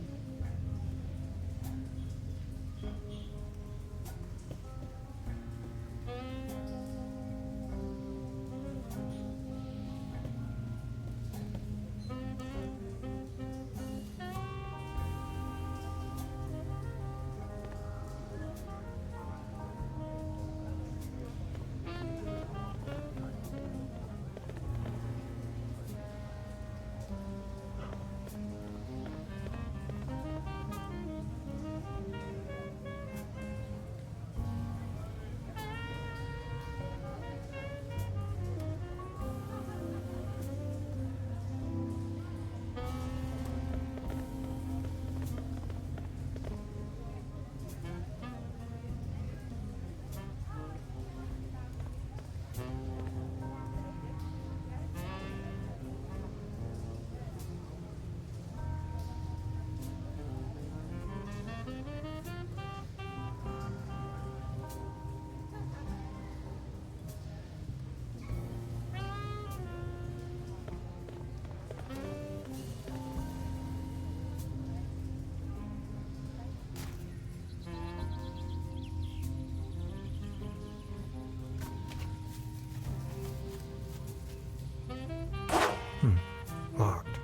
Locked.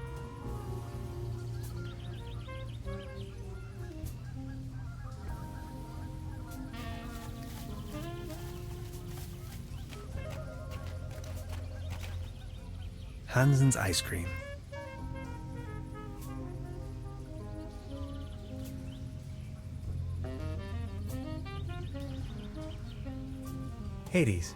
Hansen's ice cream. Hades.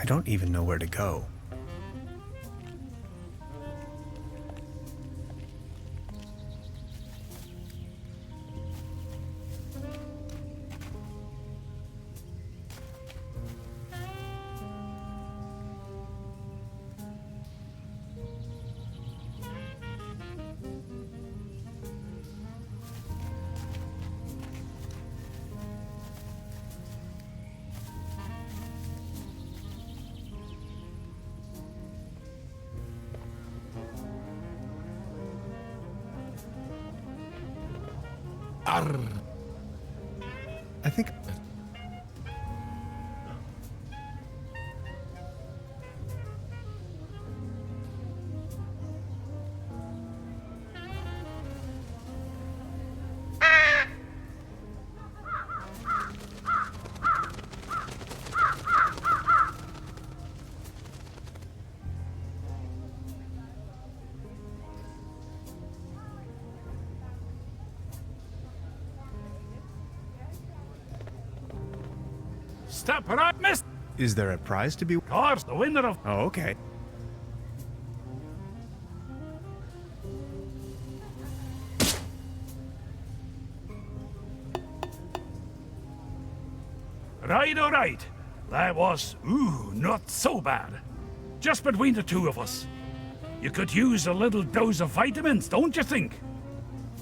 I don't even know where to go. Arr. Step right, miss. Is there a prize to be? Of course, the winner of... Oh, okay. Right, all right. That was, not so bad. Just between the two of us. You could use a little dose of vitamins, don't you think?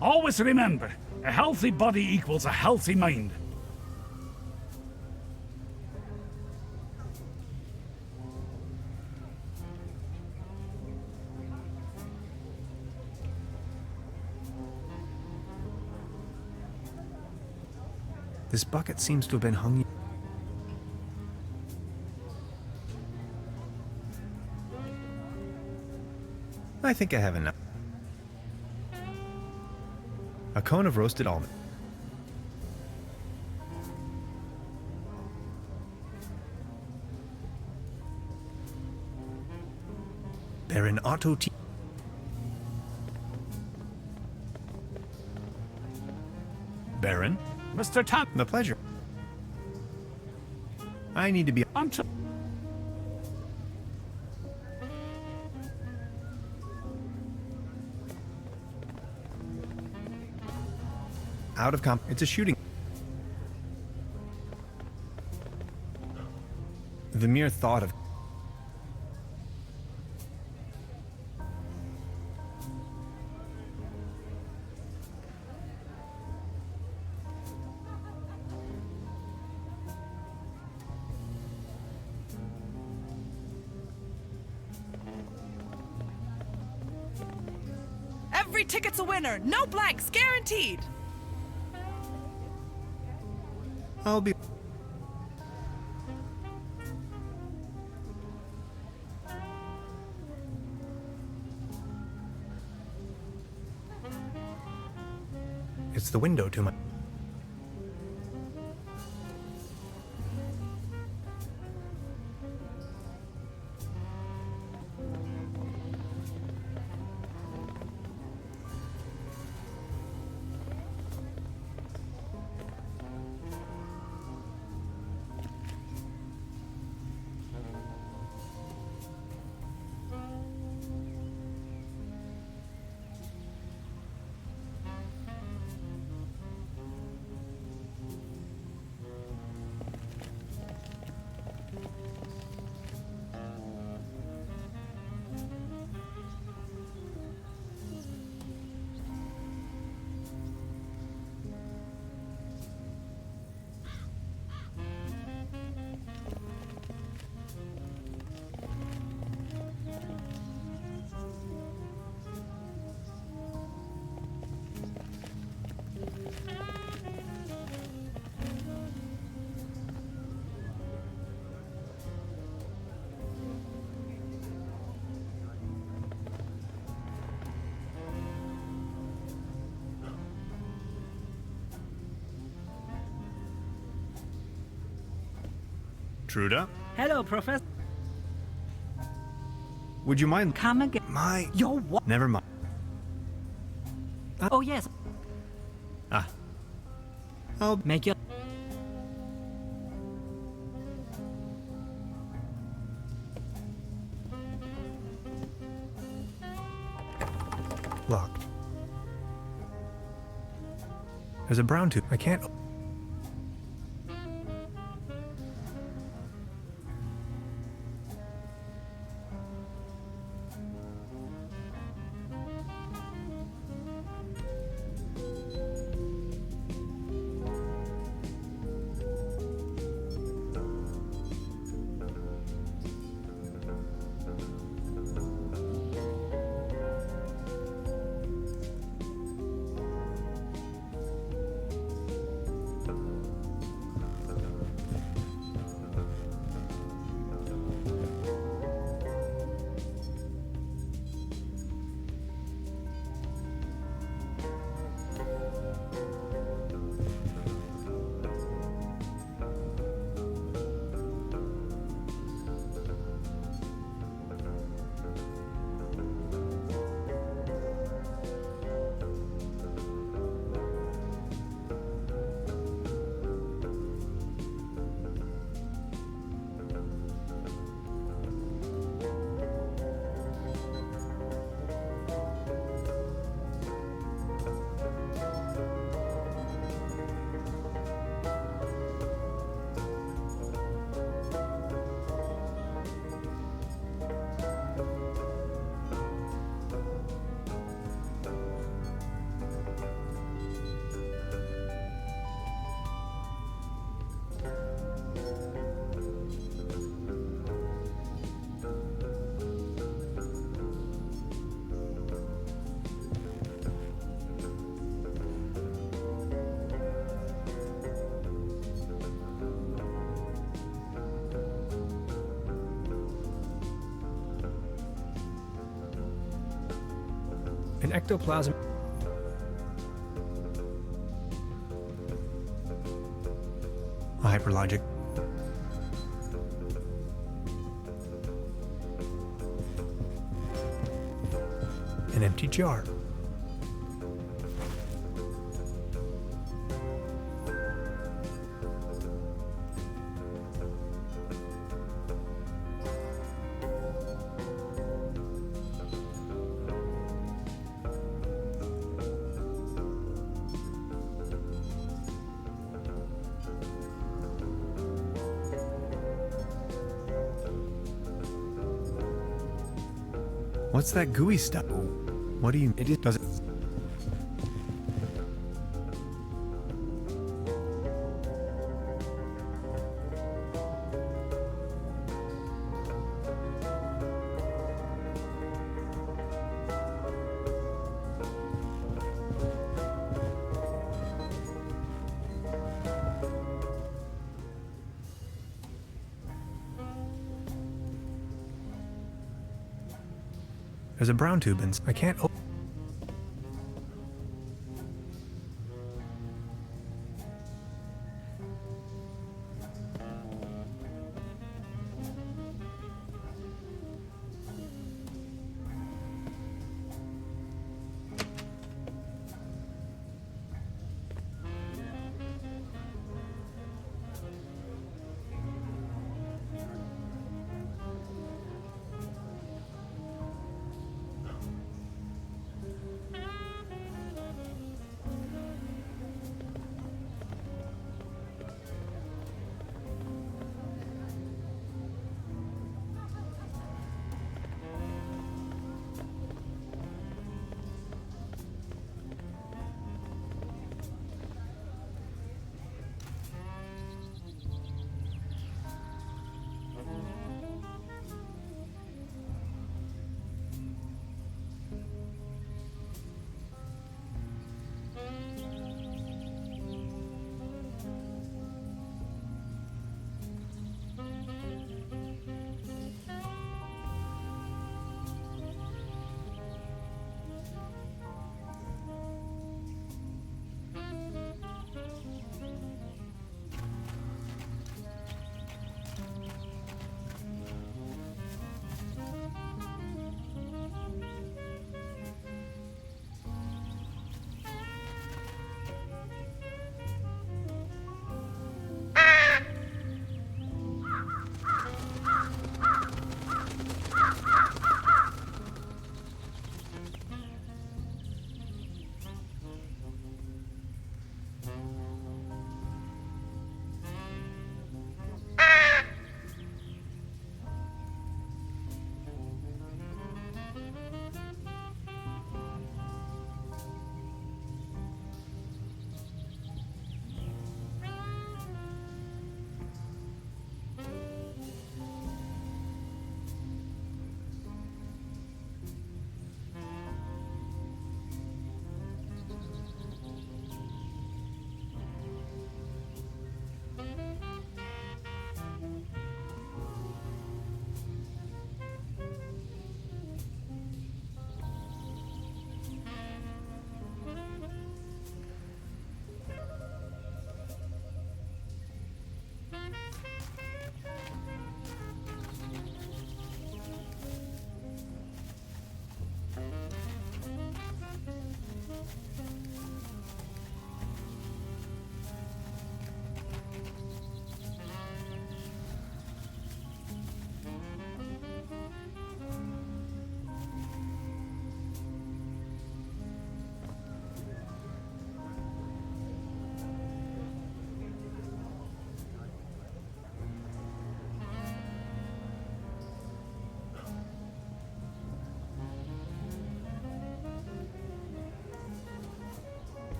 Always remember, a healthy body equals a healthy mind. This bucket seems to have been hung. I think I have enough. A cone of roasted almond. Baron Otto T. Baron? Mr. Tan... The pleasure. I need to be... I'm out of comp. It's a shooting. The mere thought of... Every ticket's a winner. No blanks, guaranteed. I'll be... It's the window to my... Truda? Hello, Professor. Would you mind... Come again. My... Your what? Never mind. Oh, yes. Ah. I'll... Make your... Locked. There's a brown tube. I can't... An ectoplasm. A hyperlogic. An empty jar. What's that gooey stuff? What do you... It does it... There's a brown tube and I can't open.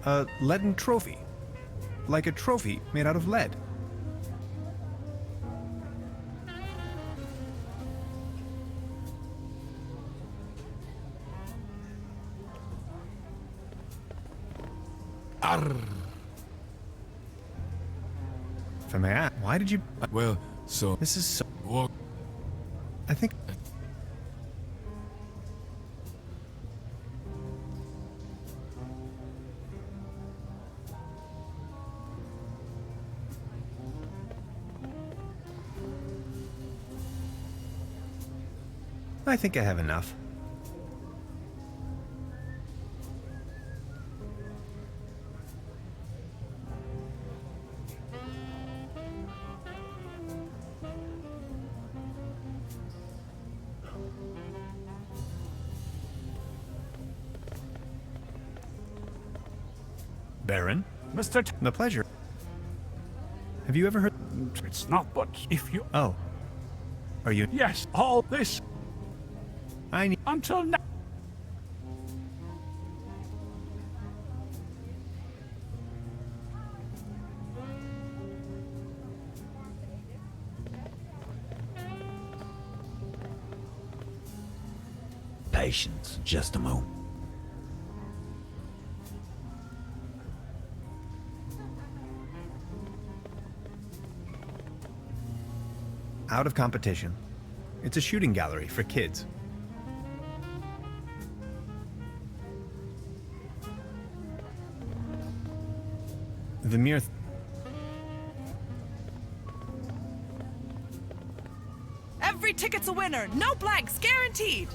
A leaden trophy. Like a trophy made out of lead. Arr. If I may ask, why did you... Well, so... This is so... What? I think... I think I have enough. Baron? Mr. The pleasure. Have you ever heard... It's not, but if you... Oh. Are you... Yes, all this. I need... Until now. Patience, just a moment. Out of competition. It's a shooting gallery for kids. The mere... Every ticket's a winner. No blanks, guaranteed.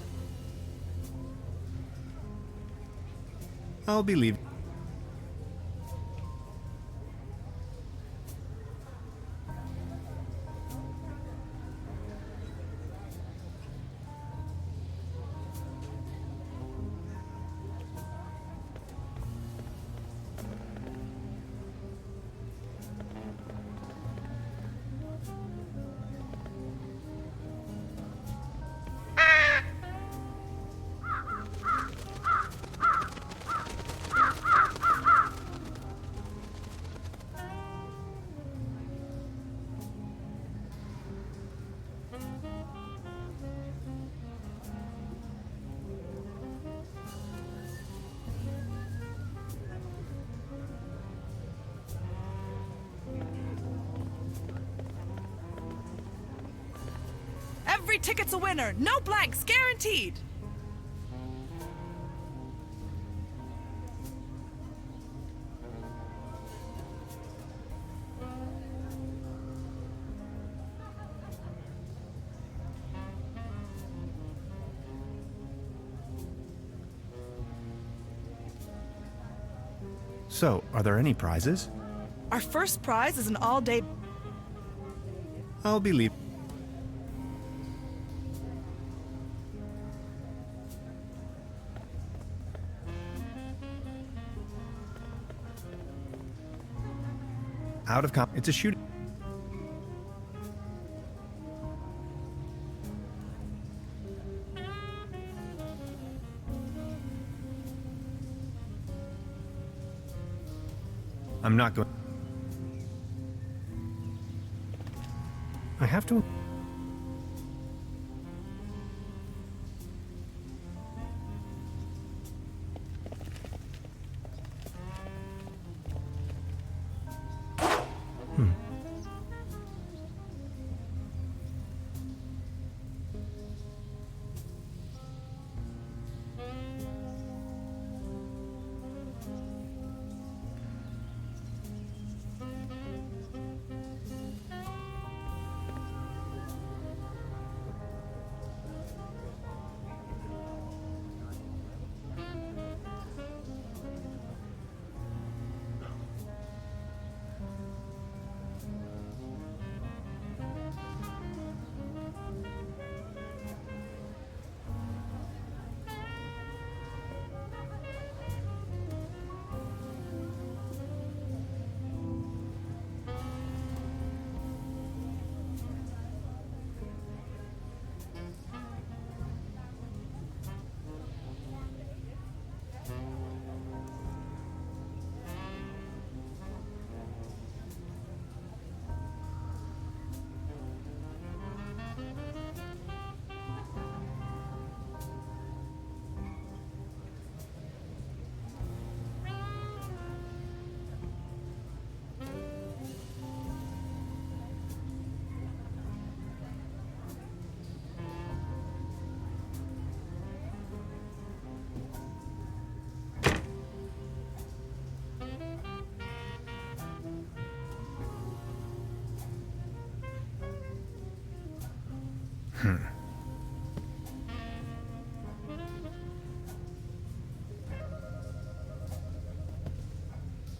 I'll believe... Every ticket's a winner. No blanks, guaranteed. So, are there any prizes? Our first prize is an all-day... I'll believe... Out of comp... It's a shooting... I'm not going... I have to...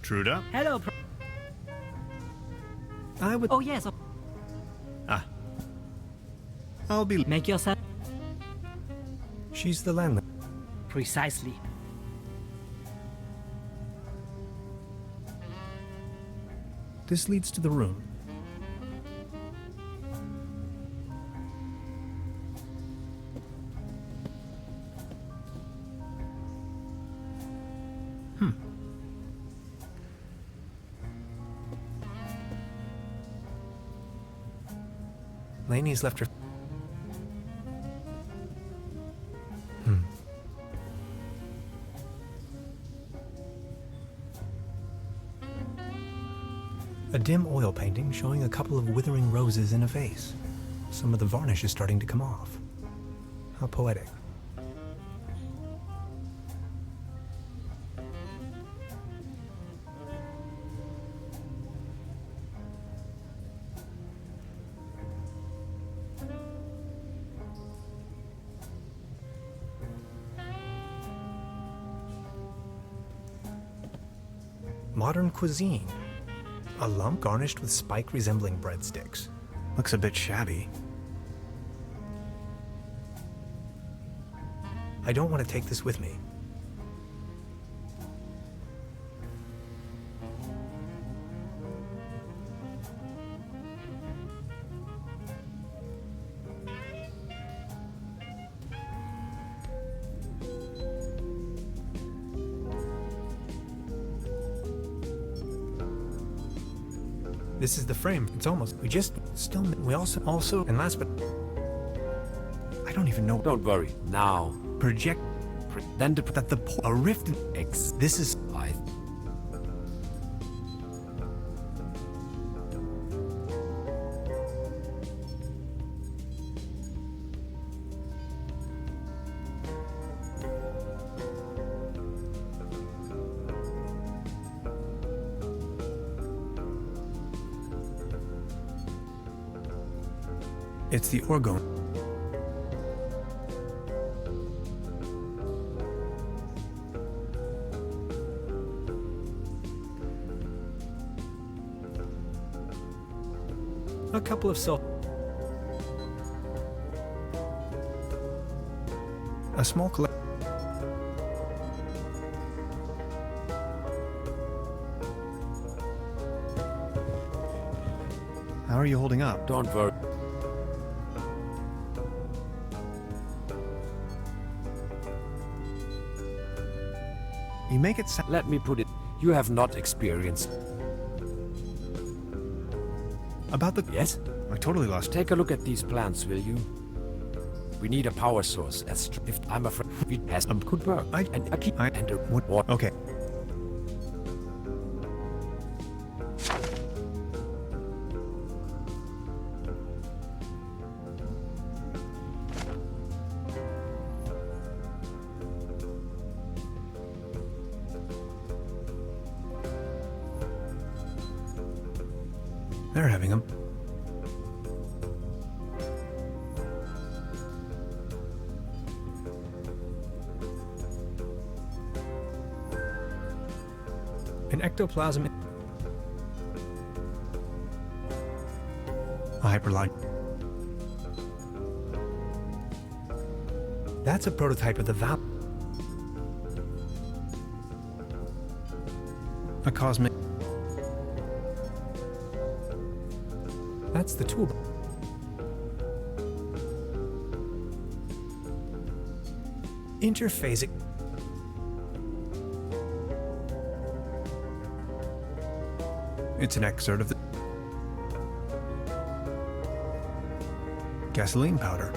Truda? Hello. I would. Oh, yes. I'll be. Make yourself. She's the landlady. Precisely. This leads to the room. Lainey's left her. A dim oil painting showing a couple of withering roses in a vase. Some of the varnish is starting to come off. How poetic. Modern cuisine. A lump garnished with spike resembling breadsticks. Looks a bit shabby. I don't want to take this with me. This is the frame. It's almost. We also. And last but. I don't even know. Don't worry. Now. Project. Then to That the. A rift. X. This is. It's the orgone. A couple of a small collection. How are you holding up? Don't worry. You make it sound. Let me put it. You have not experienced. About the. Yes? I totally lost. Take a look at these plants, will you? We need a power source. If I'm afraid we has could work. And a key and a what? Okay. They're having them. An ectoplasm. A hyperlight. That's a prototype of the valve. A cosmic. That's the tool. Interphasic. It's an excerpt of the gasoline powder.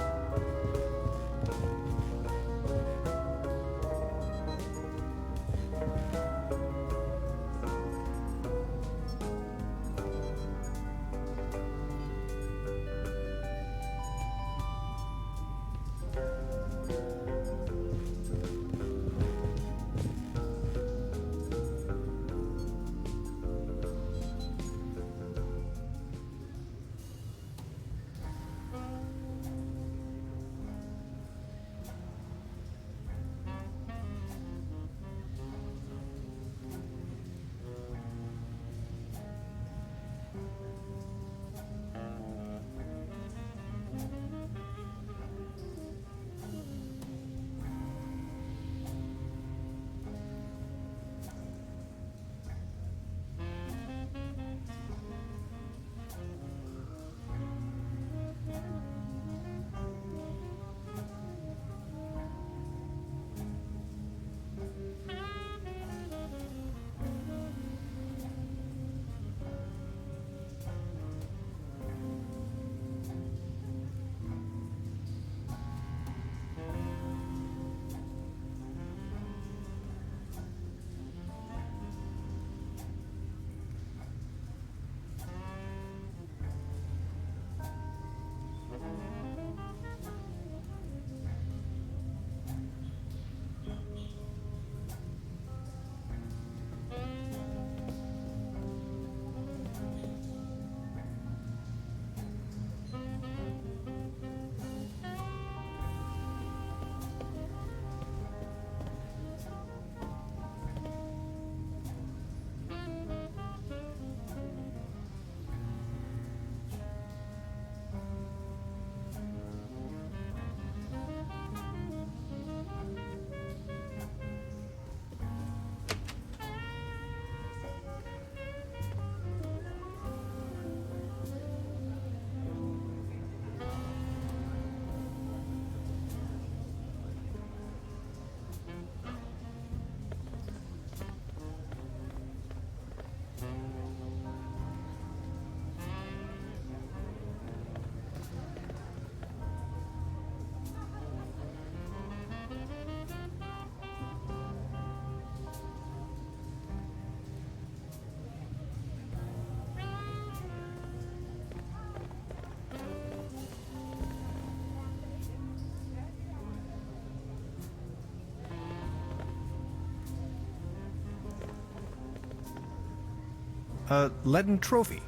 A leaden trophy.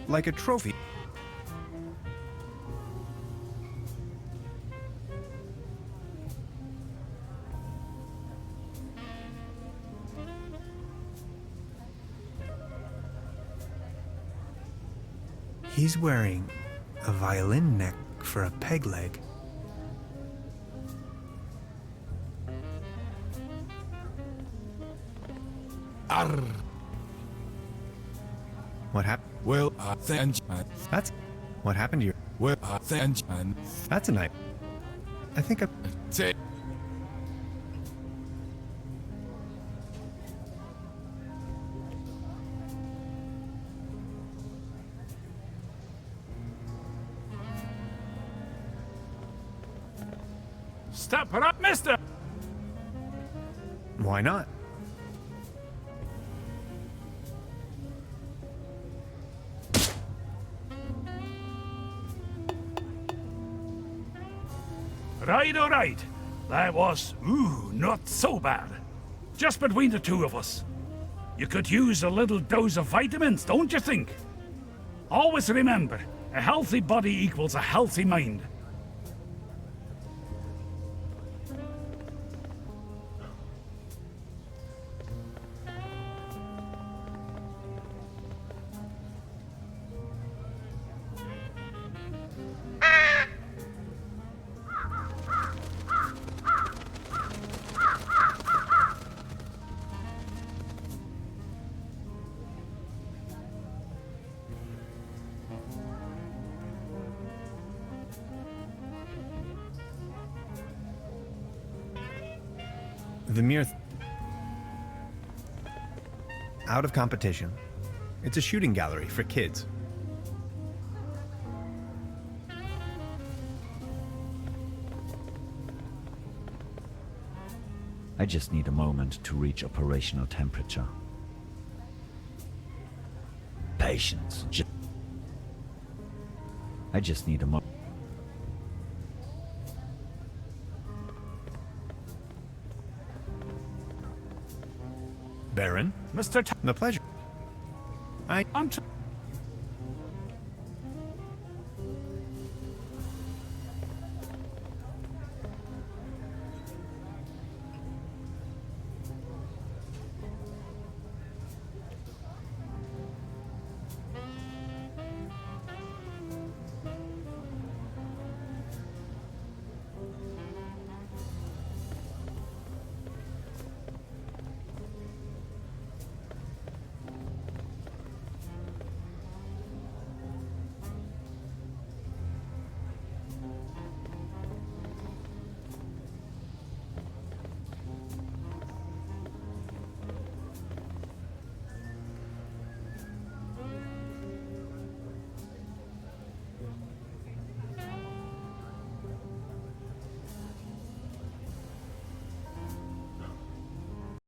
Like a trophy. He's wearing a violin neck for a peg leg. Arr. What happened? Well, thank That's... What happened to you? Well, thank That's a knife. I think I... Take. Step her up, mister! Why not? Right, all right. That was, not so bad. Just between the two of us. You could use a little dose of vitamins, don't you think? Always remember, a healthy body equals a healthy mind. The mere... Out of competition. It's a shooting gallery for kids. I just need a moment to reach operational temperature. Patience. I just need a moment. Baron? Mr. The pleasure. I'm